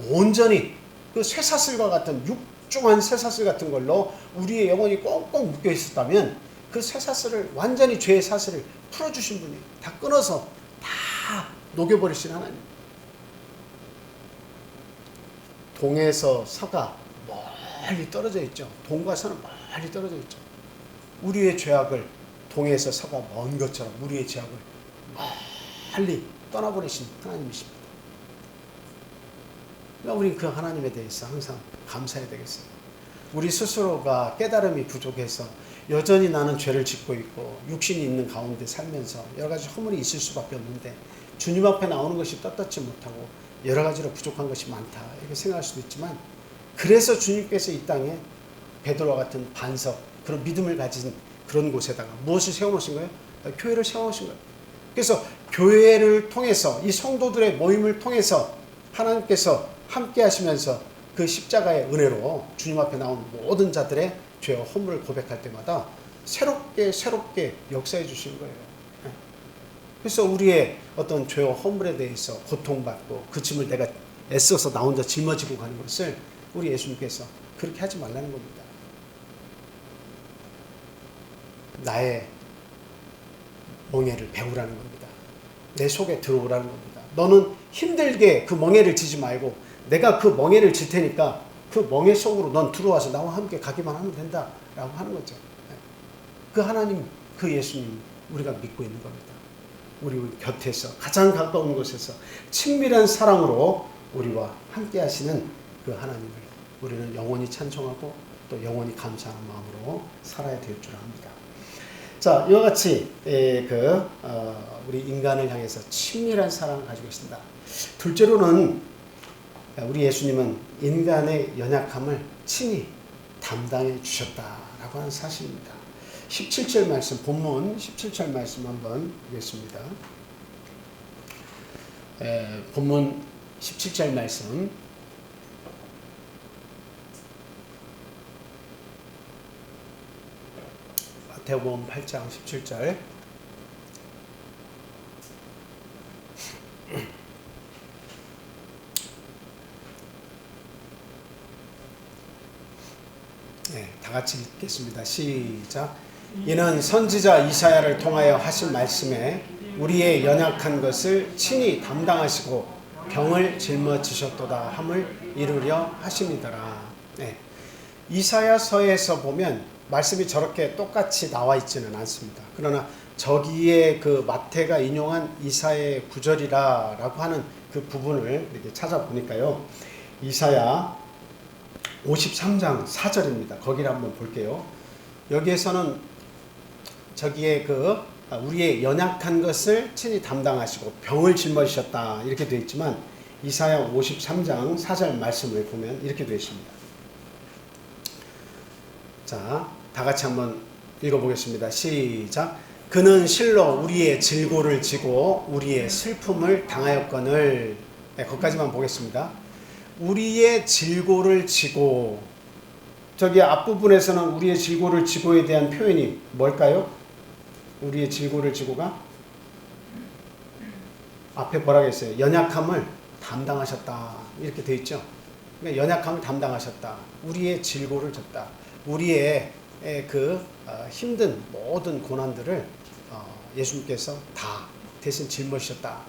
온전히 그 쇠사슬과 같은, 육중한 쇠사슬 같은 걸로 우리의 영혼이 꽁꽁 묶여 있었다면 그 쇠사슬을, 완전히 죄의 사슬을 풀어주신 분이 다 끊어서 다 녹여버리신 하나님. 동에서 서가 멀리 떨어져 있죠. 동과 서는 멀리 떨어져 있죠. 우리의 죄악을 동에서 서가 먼 것처럼 우리의 죄악을 멀리 떠나버리신 하나님이십니다. 그러니까 우리 그 하나님에 대해서 항상 감사해야 되겠어요. 우리 스스로가 깨달음이 부족해서 여전히 나는 죄를 짓고 있고 육신이 있는 가운데 살면서 여러 가지 허물이 있을 수밖에 없는데 주님 앞에 나오는 것이 떳떳지 못하고 여러 가지로 부족한 것이 많다 이렇게 생각할 수도 있지만, 그래서 주님께서 이 땅에 베드로와 같은 반석, 그런 믿음을 가진 그런 곳에다가 무엇을 세워놓으신 거예요? 교회를 세워놓으신 거예요. 그래서 교회를 통해서 이 성도들의 모임을 통해서 하나님께서 함께 하시면서 그 십자가의 은혜로 주님 앞에 나온 모든 자들의 죄와 허물을 고백할 때마다 새롭게 역사해 주시는 거예요. 그래서 우리의 어떤 죄와 허물에 대해서 고통받고 그 짐을 내가 애써서 나 혼자 짊어지고 가는 것을 우리 예수님께서 그렇게 하지 말라는 겁니다. 나의 멍에를 배우라는 겁니다. 내 속에 들어오라는 겁니다. 너는 힘들게 그 멍에를 지지 말고 내가 그 멍에를 질 테니까 그 멍에 속으로 넌 들어와서 나와 함께 가기만 하면 된다라고 하는 거죠. 그 하나님, 그 예수님 우리가 믿고 있는 겁니다. 우리 곁에서 가장 가까운 곳에서 친밀한 사랑으로 우리와 함께 하시는 그 하나님을 우리는 영원히 찬송하고 또 영원히 감사하는 마음으로 살아야 될 줄 압니다. 자, 이와 같이 우리 인간을 향해서 친밀한 사랑을 가지고 있습니다. 둘째로는 우리 예수님은 인간의 연약함을 친히 담당해 주셨다라고 하는 사실입니다. 17절 말씀, 본문 17절 말씀 한번 보겠습니다. 본문 17절 말씀. 마태복음 8장 17절. 네, 다 같이 읽겠습니다. 시작. 이는 선지자 이사야를 통하여 하신 말씀에 우리의 연약한 것을 친히 담당하시고 병을 짊어지셨도다 함을 이루려 하심이더라. 네. 이사야서에서 보면 말씀이 저렇게 똑같이 나와 있지는 않습니다. 그러나 저기에 그 마태가 인용한 이사야의 구절이라고 하는 그 부분을 이렇게 찾아보니까요. 이사야 53장 4절입니다. 거기를 한번 볼게요. 여기에서는 저기에 우리의 연약한 것을 친히 담당하시고 병을 짊어지셨다 이렇게 되어 있지만 이사야 53장 4절 말씀을 보면 이렇게 되어 있습니다. 자, 다 같이 한번 읽어보겠습니다. 시작. 그는 실로 우리의 질고를 지고 우리의 슬픔을 당하였거늘. 네, 거기까지만 보겠습니다. 우리의 질고를 지고, 저기 앞부분에서는 우리의 질고를 지고에 대한 표현이 뭘까요? 우리의 질고를 지고가 앞에 뭐라고 했어요? 연약함을 담당하셨다 이렇게 되어 있죠. 그러니까 연약함을 담당하셨다. 우리의 질고를 졌다. 우리의 힘든 모든 고난들을 예수님께서 다 대신 짊어지셨다.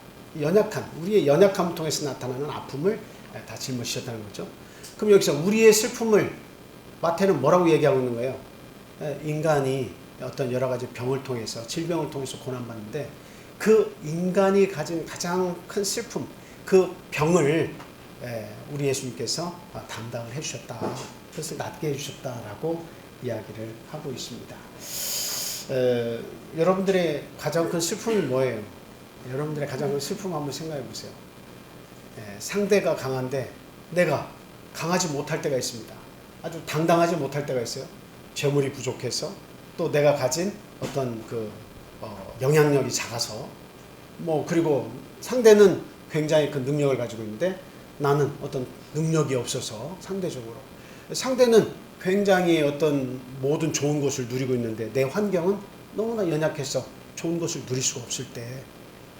우리의 연약함을 통해서 나타나는 아픔을 다 짊어지셨다는 거죠. 그럼 여기서 우리의 슬픔을 마태는 뭐라고 얘기하고 있는 거예요? 인간이 어떤 여러 가지 병을 통해서, 질병을 통해서 고난받는데 그 인간이 가진 가장 큰 슬픔, 그 병을 우리 예수님께서 담당을 해주셨다. 그것을 낫게 해주셨다라고 이야기를 하고 있습니다. 여러분들의 가장 큰 슬픔이 뭐예요? 여러분들의 가장 큰 슬픔 한번 생각해 보세요. 상대가 강한데 내가 강하지 못할 때가 있습니다. 아주 당당하지 못할 때가 있어요. 재물이 부족해서, 또 내가 가진 어떤 영향력이 작아서, 그리고 상대는 굉장히 그 능력을 가지고 있는데 나는 어떤 능력이 없어서 상대는 굉장히 어떤 모든 좋은 것을 누리고 있는데 내 환경은 너무나 연약해서 좋은 것을 누릴 수가 없을 때,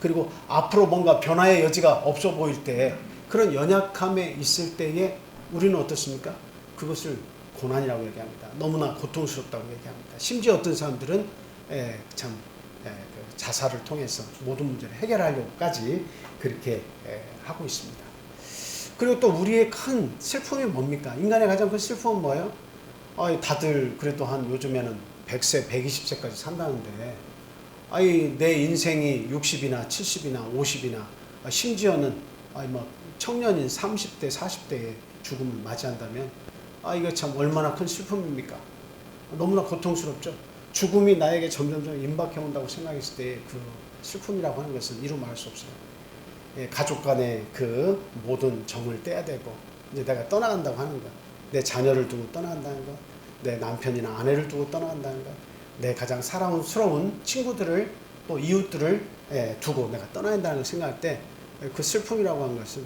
그리고 앞으로 뭔가 변화의 여지가 없어 보일 때, 그런 연약함에 있을 때에 우리는 어떻습니까? 그것을 고난이라고 얘기합니다. 너무나 고통스럽다고 얘기합니다. 심지어 어떤 사람들은 자살을 통해서 모든 문제를 해결하려고까지 그렇게 하고 있습니다. 그리고 또 우리의 큰 슬픔이 뭡니까? 인간의 가장 큰 슬픔은 뭐예요? 다들 그래도 요즘에는 100세, 120세까지 산다는데, 내 인생이 60이나 70이나 50이나, 심지어는 청년인 30대, 40대의 죽음을 맞이한다면, 이거 참 얼마나 큰 슬픔입니까? 너무나 고통스럽죠? 죽음이 나에게 점점점 임박해 온다고 생각했을 때 그 슬픔이라고 하는 것은 이루 말할 수 없어요. 가족 간의 그 모든 정을 떼야 되고, 이제 내가 떠나간다고 하는 것, 내 자녀를 두고 떠나간다는 것, 내 남편이나 아내를 두고 떠나간다는 것, 내 가장 사랑스러운 친구들을 또 이웃들을 두고 내가 떠나야 한다는 걸 생각할 때 그 슬픔이라고 하는 것은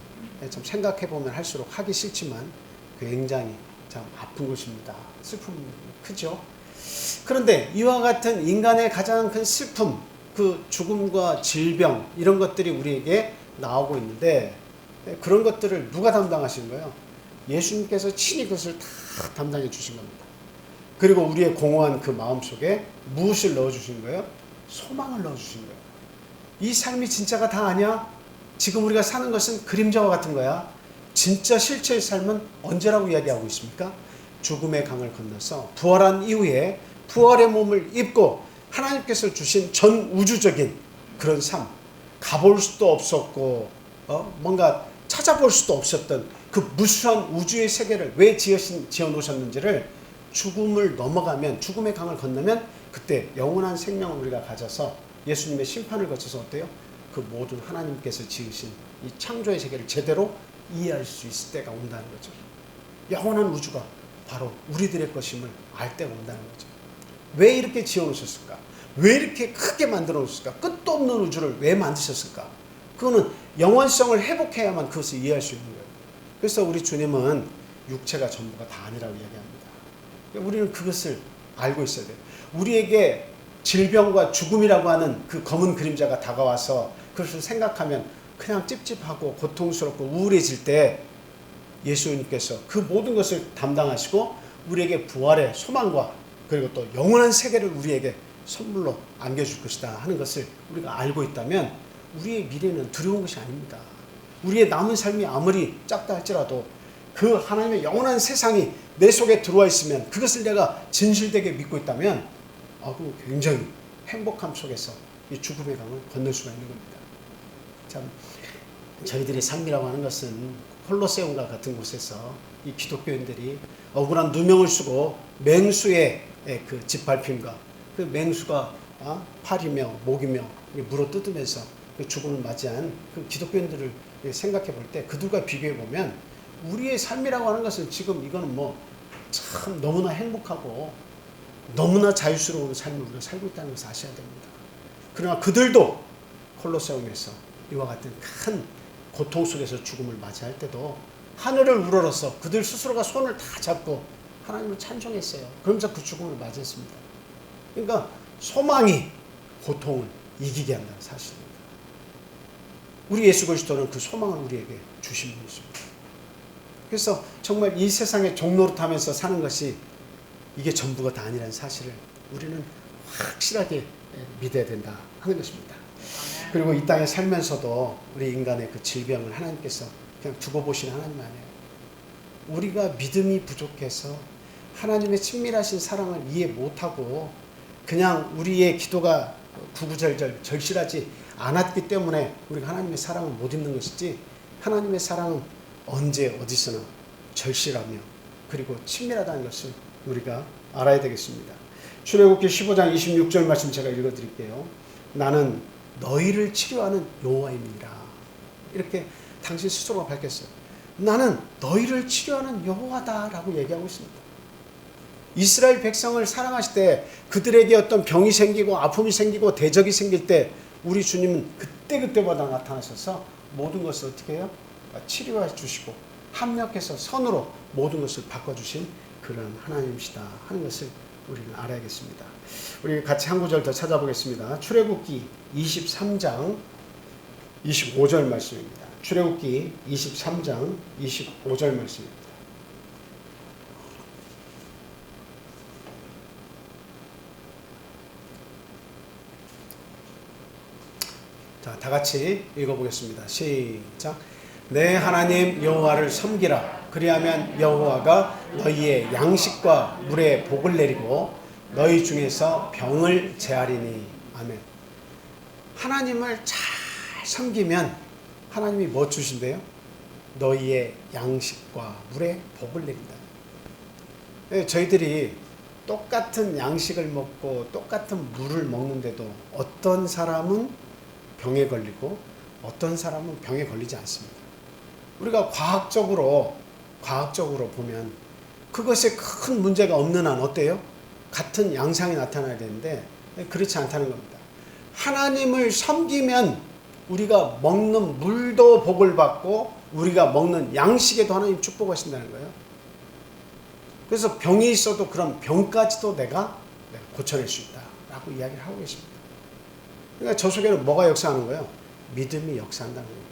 좀 생각해보면 할수록 하기 싫지만 굉장히 참 아픈 것입니다. 슬픔이 크죠. 그런데 이와 같은 인간의 가장 큰 슬픔, 그 죽음과 질병 이런 것들이 우리에게 나오고 있는데 그런 것들을 누가 담당하신 거예요? 예수님께서 친히 그것을 다 담당해 주신 겁니다. 그리고 우리의 공허한 그 마음속에 무엇을 넣어주신 거예요? 소망을 넣어주신 거예요. 이 삶이 진짜가 다 아니야? 지금 우리가 사는 것은 그림자와 같은 거야. 진짜 실체의 삶은 언제라고 이야기하고 있습니까? 죽음의 강을 건너서 부활한 이후에 부활의 몸을 입고 하나님께서 주신 전 우주적인 그런 삶, 가볼 수도 없었고 뭔가 찾아볼 수도 없었던 그 무수한 우주의 세계를 왜 지어놓으셨는지를 죽음을 넘어가면, 죽음의 강을 건너면 그때 영원한 생명을 우리가 가져서 예수님의 심판을 거쳐서 어때요? 그 모든 하나님께서 지으신 이 창조의 세계를 제대로 이해할 수 있을 때가 온다는 거죠. 영원한 우주가 바로 우리들의 것임을 알 때가 온다는 거죠. 왜 이렇게 지어놓으셨을까? 왜 이렇게 크게 만들어 놓으셨을까? 끝도 없는 우주를 왜 만드셨을까? 그거는 영원성을 회복해야만 그것을 이해할 수 있는 거예요. 그래서 우리 주님은 육체가 전부가 다 아니라고 이야기합니다. 우리는 그것을 알고 있어야 돼요. 우리에게 질병과 죽음이라고 하는 그 검은 그림자가 다가와서 그것을 생각하면 그냥 찝찝하고 고통스럽고 우울해질 때 예수님께서 그 모든 것을 담당하시고 우리에게 부활의 소망과 그리고 또 영원한 세계를 우리에게 선물로 안겨줄 것이다 하는 것을 우리가 알고 있다면 우리의 미래는 두려운 것이 아닙니다. 우리의 남은 삶이 아무리 작다 할지라도 그 하나님의 영원한 세상이 내 속에 들어와 있으면 그것을 내가 진실되게 믿고 있다면 그럼 굉장히 행복함 속에서 이 죽음의 강을 건널 수가 있는 겁니다. 참 저희들이 삶이라고 하는 것은 콜로세움과 같은 곳에서 이 기독교인들이 억울한 누명을 쓰고 맹수의 그 짓밟힘과 그 맹수가 팔이며 목이며 물어 뜯으면서 그 죽음을 맞이한 그 기독교인들을 생각해 볼 때 그들과 비교해 보면 우리의 삶이라고 하는 것은 지금 이거는 뭐 참 너무나 행복하고 너무나 자유스러운 삶을 우리가 살고 있다는 것을 아셔야 됩니다. 그러나 그들도 콜로세움에서 이와 같은 큰 고통 속에서 죽음을 맞이할 때도 하늘을 우러러서 그들 스스로가 손을 다 잡고 하나님을 찬송했어요. 그러면서 그 죽음을 맞이했습니다. 그러니까 소망이 고통을 이기게 한다는 사실입니다. 우리 예수 그리스도는 그 소망을 우리에게 주신 분이십니다. 그래서 정말 이 세상에 종노릇하면서 사는 것이 이게 전부가 다 아니라는 사실을 우리는 확실하게 믿어야 된다 하는 것입니다. 그리고 이 땅에 살면서도 우리 인간의 그 질병을 하나님께서 그냥 두고 보시는 하나님 아니에요. 우리가 믿음이 부족해서 하나님의 친밀하신 사랑을 이해 못하고 그냥 우리의 기도가 구구절절 절실하지 않았기 때문에 우리가 하나님의 사랑을 못 입는 것이지 하나님의 사랑은 언제 어디서나 절실하며 그리고 친밀하다는 것을 우리가 알아야 되겠습니다. 출애굽기 15장 26절 말씀 제가 읽어드릴게요. 나는 너희를 치료하는 여호와입니다. 이렇게 당신 스스로가 밝혔어요. 나는 너희를 치료하는 여호와다라고 얘기하고 있습니다. 이스라엘 백성을 사랑하실 때 그들에게 어떤 병이 생기고 아픔이 생기고 대적이 생길 때 우리 주님은 그때그때마다 나타나셔서 모든 것을 어떻게 해요? 치료해 주시고 합력해서 선으로 모든 것을 바꿔주신 그런 하나님이시다 하는 것을 우리는 알아야겠습니다. 우리 같이 한 구절 더 찾아보겠습니다. 출애굽기 23장 25절 말씀입니다. 출애굽기 23장 25절 말씀입니다. 자, 다 같이 읽어보겠습니다. 시작. 내 하나님 여호와를 섬기라. 그리하면 여호와가 너희의 양식과 물에 복을 내리고 너희 중에서 병을 제하리니. 아멘. 하나님을 잘 섬기면 하나님이 뭐 주신대요? 너희의 양식과 물에 복을 내린다. 저희들이 똑같은 양식을 먹고 똑같은 물을 먹는데도 어떤 사람은 병에 걸리고 어떤 사람은 병에 걸리지 않습니다. 우리가 과학적으로 보면 그것에 큰 문제가 없는 한 어때요? 같은 양상이 나타나야 되는데 그렇지 않다는 겁니다. 하나님을 섬기면 우리가 먹는 물도 복을 받고 우리가 먹는 양식에도 하나님 축복하신다는 거예요. 그래서 병이 있어도 그런 병까지도 내가 고쳐낼 수 있다라고 이야기를 하고 계십니다. 그러니까 저 속에는 뭐가 역사하는 거예요? 믿음이 역사한다는 겁니다.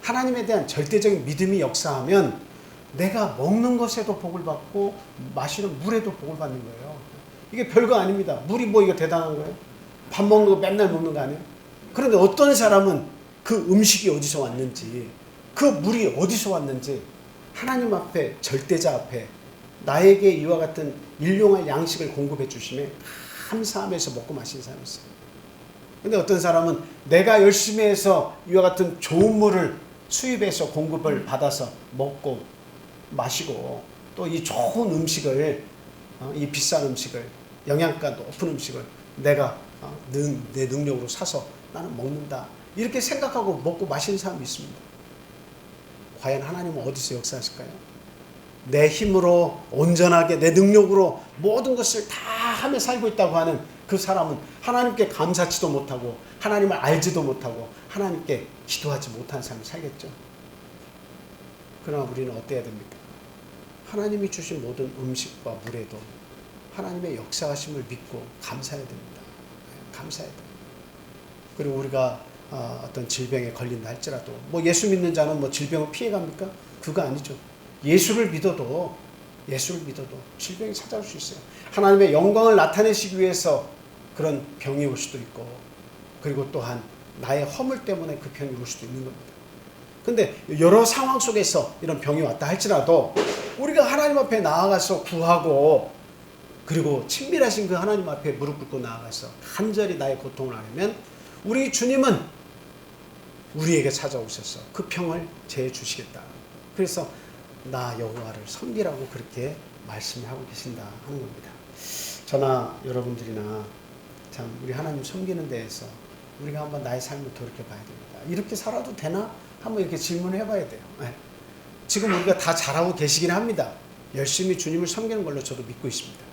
하나님에 대한 절대적인 믿음이 역사하면 내가 먹는 것에도 복을 받고 마시는 물에도 복을 받는 거예요. 이게 별거 아닙니다. 물이 뭐 이거 대단한 거예요? 밥 먹는 거 맨날 먹는 거 아니에요? 그런데 어떤 사람은 그 음식이 어디서 왔는지, 그 물이 어디서 왔는지 하나님 앞에, 절대자 앞에 나에게 이와 같은 일용할 양식을 공급해 주심에 감사하면서 먹고 마시는 사람이 있어요. 근데 어떤 사람은 내가 열심히 해서 이와 같은 좋은 물을 수입해서 공급을 받아서 먹고 마시고 또 이 좋은 음식을, 이 비싼 음식을, 영양가 높은 음식을 내가 내 능력으로 사서 나는 먹는다, 이렇게 생각하고 먹고 마시는 사람이 있습니다. 과연 하나님은 어디서 역사하실까요? 내 힘으로 온전하게 내 능력으로 모든 것을 다 하며 살고 있다고 하는 그 사람은 하나님께 감사치도 못하고 하나님을 알지도 못하고 하나님께 기도하지 못하는 삶을 살겠죠. 그러나 우리는 어때야 됩니까? 하나님이 주신 모든 음식과 물에도 하나님의 역사하심을 믿고 감사해야 됩니다. 감사해야 돼요. 그리고 우리가 어떤 질병에 걸린다 할지라도 뭐 예수 믿는 자는 뭐 질병을 피해갑니까? 그거 아니죠. 예수를 믿어도 질병이 찾아올 수 있어요. 하나님의 영광을 나타내시기 위해서 그런 병이 올 수도 있고, 그리고 또한 나의 허물 때문에 그 병이 올 수도 있는 겁니다. 근데 여러 상황 속에서 이런 병이 왔다 할지라도 우리가 하나님 앞에 나아가서 구하고, 그리고 친밀하신 그 하나님 앞에 무릎 꿇고 나아가서 간절히 나의 고통을 앓으면 우리 주님은 우리에게 찾아오셔서 그 병을 제해 주시겠다. 그래서 나 여호와를 섬기라고 그렇게 말씀하고 계신다 하는 겁니다. 저나 여러분들이나 참 우리 하나님 섬기는 데에서 우리가 한번 나의 삶을 돌이켜 봐야 됩니다. 이렇게 살아도 되나? 한번 이렇게 질문을 해봐야 돼요. 네. 지금 우리가 다 잘하고 계시긴 합니다. 열심히 주님을 섬기는 걸로 저도 믿고 있습니다.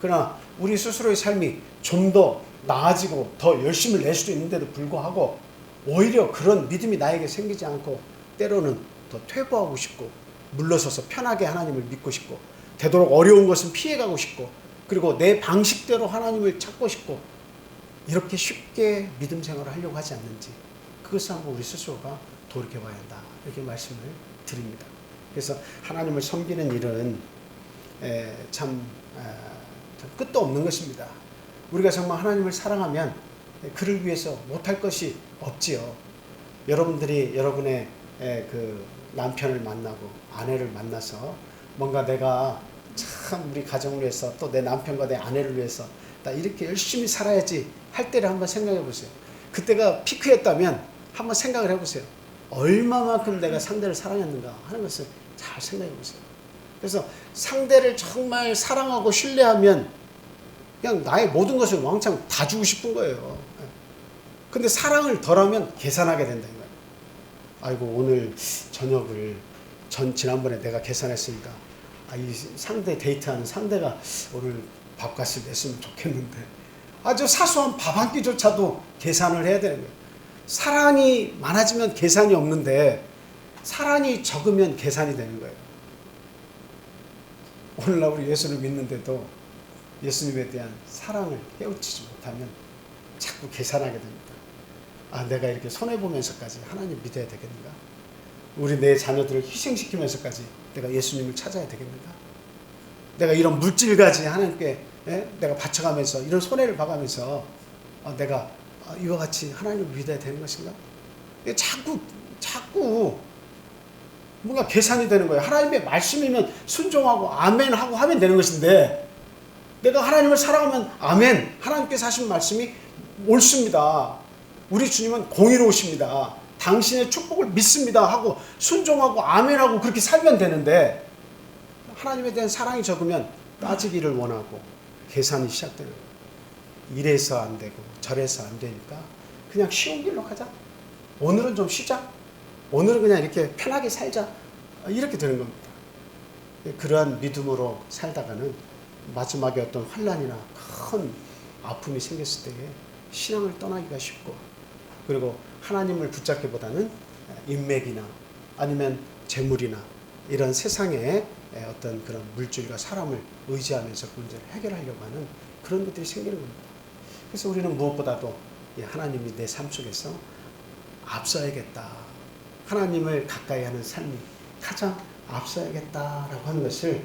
그러나 우리 스스로의 삶이 좀 더 나아지고 더 열심을 낼 수도 있는데도 불구하고 오히려 그런 믿음이 나에게 생기지 않고 때로는 더 퇴보하고 싶고 물러서서 편하게 하나님을 믿고 싶고 되도록 어려운 것은 피해가고 싶고 그리고 내 방식대로 하나님을 찾고 싶고 이렇게 쉽게 믿음 생활을 하려고 하지 않는지, 그것을 한번 우리 스스로가 돌이켜봐야 한다, 이렇게 말씀을 드립니다. 그래서 하나님을 섬기는 일은 참 끝도 없는 것입니다. 우리가 정말 하나님을 사랑하면 그를 위해서 못할 것이 없지요. 여러분들이 여러분의 그 남편을 만나고 아내를 만나서 뭔가 내가 참 우리 가정을 위해서 또 내 남편과 내 아내를 위해서 나 이렇게 열심히 살아야지 할 때를 한번 생각해 보세요. 그때가 피크였다면 한번 생각을 해보세요. 얼마만큼 내가 상대를 사랑했는가 하는 것을 잘 생각해 보세요. 그래서 상대를 정말 사랑하고 신뢰하면 그냥 나의 모든 것을 왕창 다 주고 싶은 거예요. 근데 사랑을 덜하면 계산하게 된다는 거예요. 아이고 오늘 저녁을 지난번에 내가 계산했으니까 이 상대 데이트하는 상대가 오늘 밥값을 냈으면 좋겠는데 아주 사소한 밥 한 끼조차도 계산을 해야 되는 거예요. 사랑이 많아지면 계산이 없는데 사랑이 적으면 계산이 되는 거예요. 오늘날 우리 예수를 믿는데도 예수님에 대한 사랑을 깨우치지 못하면 자꾸 계산하게 됩니다. 내가 이렇게 손해보면서까지 하나님 믿어야 되겠는가? 우리 내 자녀들을 희생시키면서까지 내가 예수님을 찾아야 되겠는가? 내가 이런 물질까지 하나님께 내가 바쳐가면서 이런 손해를 봐가면서 내가 이와 같이 하나님을 믿어야 되는 것인가? 자꾸 뭔가 계산이 되는 거예요. 하나님의 말씀이면 순종하고 아멘 하고 하면 되는 것인데 내가 하나님을 사랑하면 아멘, 하나님께서 하신 말씀이 옳습니다. 우리 주님은 공의로우십니다. 당신의 축복을 믿습니다 하고 순종하고 아멘하고 그렇게 살면 되는데 하나님에 대한 사랑이 적으면 따지기를 원하고 계산이 시작되는 거예요. 이래서 안 되고 저래서 안 되니까 그냥 쉬운 길로 가자. 오늘은 좀 쉬자. 오늘은 그냥 이렇게 편하게 살자. 이렇게 되는 겁니다. 그러한 믿음으로 살다가는 마지막에 어떤 환난이나 큰 아픔이 생겼을 때에 신앙을 떠나기가 쉽고, 그리고 하나님을 붙잡기보다는 인맥이나 아니면 재물이나 이런 세상의 어떤 그런 물질과 사람을 의지하면서 그 문제를 해결하려고 하는 그런 것들이 생기는 겁니다. 그래서 우리는 무엇보다도 하나님이 내 삶 속에서 앞서야겠다, 하나님을 가까이 하는 삶이 가장 앞서야겠다라고 하는 것을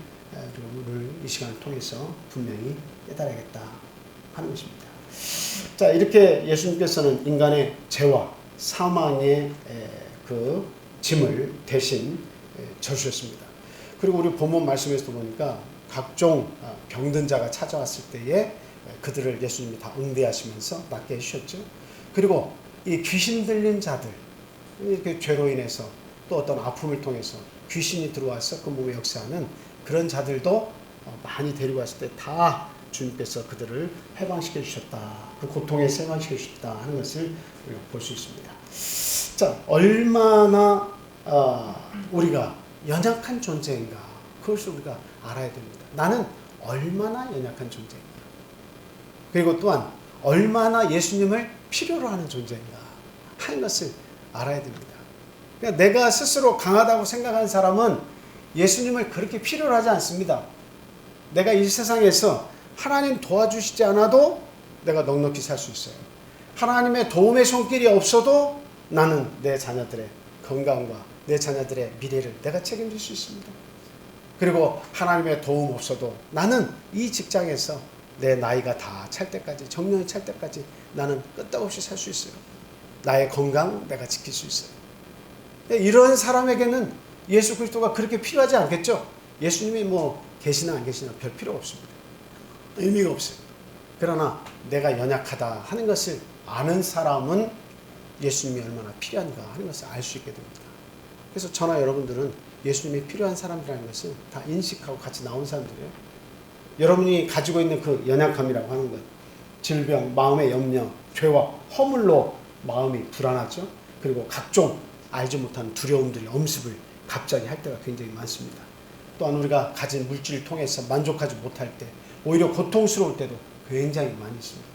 오늘 이 시간을 통해서 분명히 깨달아야겠다 하는 것입니다. 자, 이렇게 예수님께서는 인간의 죄와 사망의 그 짐을 대신 져주셨습니다. 그리고 우리 본문 말씀에서도 보니까 각종 병든 자가 찾아왔을 때에 그들을 예수님이 다 응대하시면서 낫게 해주셨죠. 그리고 이 귀신 들린 자들, 그 죄로 인해서 또 어떤 아픔을 통해서 귀신이 들어와서 그 몸에 역사하는 그런 자들도 많이 데리고 왔을 때 다 주님께서 그들을 해방시켜 주셨다, 그 고통에서 해방시켜 주셨다 하는 것을 우리가 볼 수 있습니다. 자, 얼마나 우리가 연약한 존재인가, 그것을 우리가 알아야 됩니다. 나는 얼마나 연약한 존재인가, 그리고 또한 얼마나 예수님을 필요로 하는 존재인가 하는 것을 알아야 됩니다. 그러니까 내가 스스로 강하다고 생각하는 사람은 예수님을 그렇게 필요로 하지 않습니다. 내가 이 세상에서 하나님 도와주시지 않아도 내가 넉넉히 살 수 있어요. 하나님의 도움의 손길이 없어도 나는 내 자녀들의 건강과 내 자녀들의 미래를 내가 책임질 수 있습니다. 그리고 하나님의 도움 없어도 나는 이 직장에서 내 나이가 다 찰 때까지, 정년이 찰 때까지 나는 끄떡없이 살 수 있어요. 나의 건강 내가 지킬 수 있어요. 이런 사람에게는 예수 그리스도가 그렇게 필요하지 않겠죠? 예수님이 뭐 계시나 안 계시나 별 필요가 없습니다. 의미가 없어요. 그러나 내가 연약하다 하는 것을 아는 사람은 예수님이 얼마나 필요한가 하는 것을 알 수 있게 됩니다. 그래서 저나 여러분들은 예수님이 필요한 사람들이라는 것을 다 인식하고 같이 나온 사람들이에요. 여러분이 가지고 있는 그 연약함이라고 하는 것, 질병, 마음의 염려, 죄와 허물로 마음이 불안하죠. 그리고 각종 알지 못하는 두려움들이 엄습을 갑자기 할 때가 굉장히 많습니다. 또한 우리가 가진 물질을 통해서 만족하지 못할 때, 오히려 고통스러울 때도 굉장히 많이 있습니다.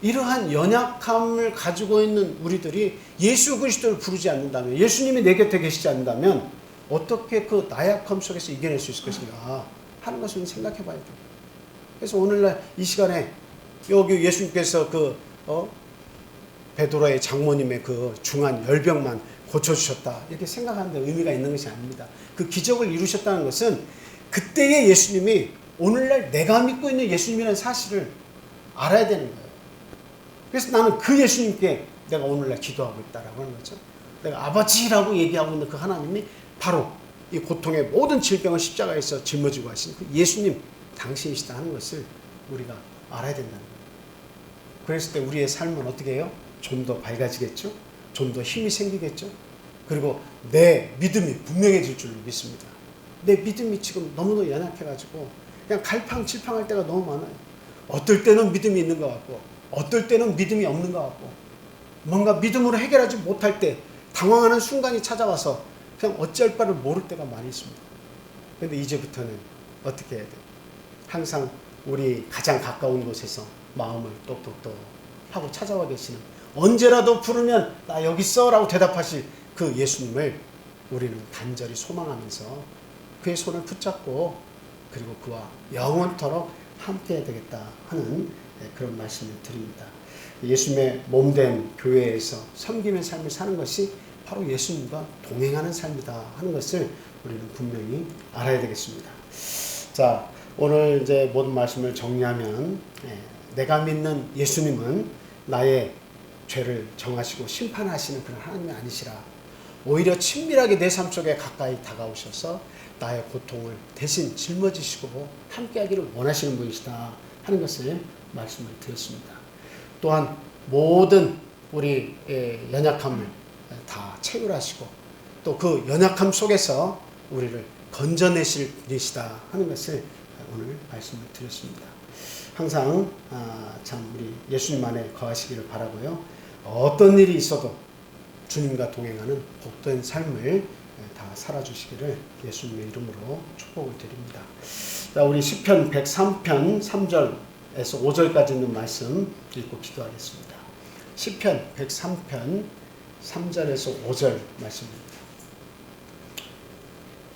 이러한 연약함을 가지고 있는 우리들이 예수 그리스도를 부르지 않는다면, 예수님이 내 곁에 계시지 않는다면 어떻게 그 나약함 속에서 이겨낼 수 있을 것인가 하는 것을 생각해 봐야 돼요. 그래서 오늘날 이 시간에 여기 예수님께서 베드로의 장모님의 그 중한 열병만 고쳐주셨다 이렇게 생각하는데 의미가 있는 것이 아닙니다. 그 기적을 이루셨다는 것은 그때의 예수님이 오늘날 내가 믿고 있는 예수님이라는 사실을 알아야 되는 거예요. 그래서 나는 그 예수님께 내가 오늘날 기도하고 있다라고 하는 거죠. 내가 아버지라고 얘기하고 있는 그 하나님이 바로 이 고통의 모든 질병을 십자가에서 짊어지고 하신 그 예수님 당신이시다 하는 것을 우리가 알아야 된다는 거예요. 그랬을 때 우리의 삶은 어떻게 해요? 좀 더 밝아지겠죠? 좀 더 힘이 생기겠죠? 그리고 내 믿음이 분명해질 줄 믿습니다. 내 믿음이 지금 너무너무 연약해가지고 그냥 갈팡질팡할 때가 너무 많아요. 어떨 때는 믿음이 있는 것 같고 어떨 때는 믿음이 없는 것 같고 뭔가 믿음으로 해결하지 못할 때 당황하는 순간이 찾아와서 그냥 어찌할 바를 모를 때가 많이 있습니다. 그런데 이제부터는 어떻게 해야 돼요? 항상 우리 가장 가까운 곳에서 마음을 똑똑똑 하고 찾아와 계시는, 언제라도 부르면 나 여기 있어 라고 대답하실 그 예수님을 우리는 간절히 소망하면서 그의 손을 붙잡고 그리고 그와 영원토록 함께 해야 되겠다 하는 그런 말씀을 드립니다. 예수님의 몸된 교회에서 섬기는 삶을 사는 것이 바로 예수님과 동행하는 삶이다 하는 것을 우리는 분명히 알아야 되겠습니다. 자, 오늘 이제 모든 말씀을 정리하면 내가 믿는 예수님은 나의 죄를 정하시고 심판하시는 그런 하나님이 아니시라. 오히려 친밀하게 내 삶 속에 가까이 다가오셔서 나의 고통을 대신 짊어지시고 함께하기를 원하시는 분이시다 하는 것을 말씀을 드렸습니다. 또한 모든 우리 연약함을 다 체결하시고 또 그 연약함 속에서 우리를 건져내실 분이시다 하는 것을 오늘 말씀을 드렸습니다. 항상 참 우리 예수님 안에 거하시기를 바라고요. 어떤 일이 있어도 주님과 동행하는 복된 삶을 다 살아주시기를 예수님의 이름으로 축복을 드립니다. 자, 우리 시편 103편 3절 5절까지 있는 말씀 읽고 기도하겠습니다. 시편 103편 3절에서 5절 말씀입니다.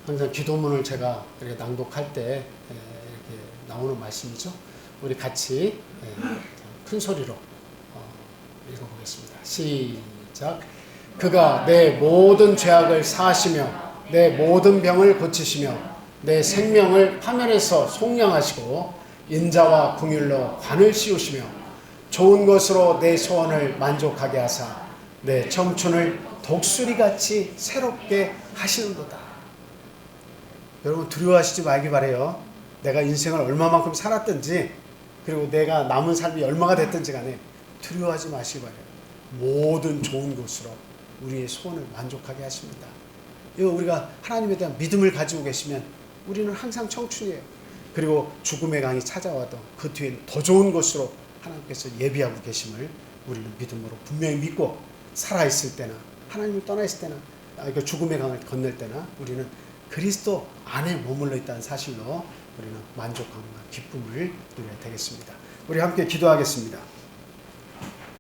항상 기도문을 제가 이렇게 낭독할 때 이렇게 나오는 말씀이죠. 우리 같이 큰 소리로 읽어보겠습니다. 시작. 그가 내 모든 죄악을 사하시며 내 모든 병을 고치시며 내 생명을 파멸에서 속량하시고 인자와 긍휼로 관을 씌우시며 좋은 것으로 내 소원을 만족하게 하사 내 청춘을 독수리같이 새롭게 하시는도다. 여러분 두려워하시지 말기 바래요. 내가 인생을 얼마만큼 살았든지 그리고 내가 남은 삶이 얼마가 됐든지 간에 두려워하지 마시기 바래요. 모든 좋은 것으로 우리의 소원을 만족하게 하십니다. 이거 우리가 하나님에 대한 믿음을 가지고 계시면 우리는 항상 청춘이에요. 그리고 죽음의 강이 찾아와도 그 뒤에는 더 좋은 것으로 하나님께서 예비하고 계심을 우리는 믿음으로 분명히 믿고 살아있을 때나 하나님을 떠나 있을 때나 죽음의 강을 건널 때나 우리는 그리스도 안에 머물러 있다는 사실로 우리는 만족감과 기쁨을 누려야 되겠습니다. 우리 함께 기도하겠습니다.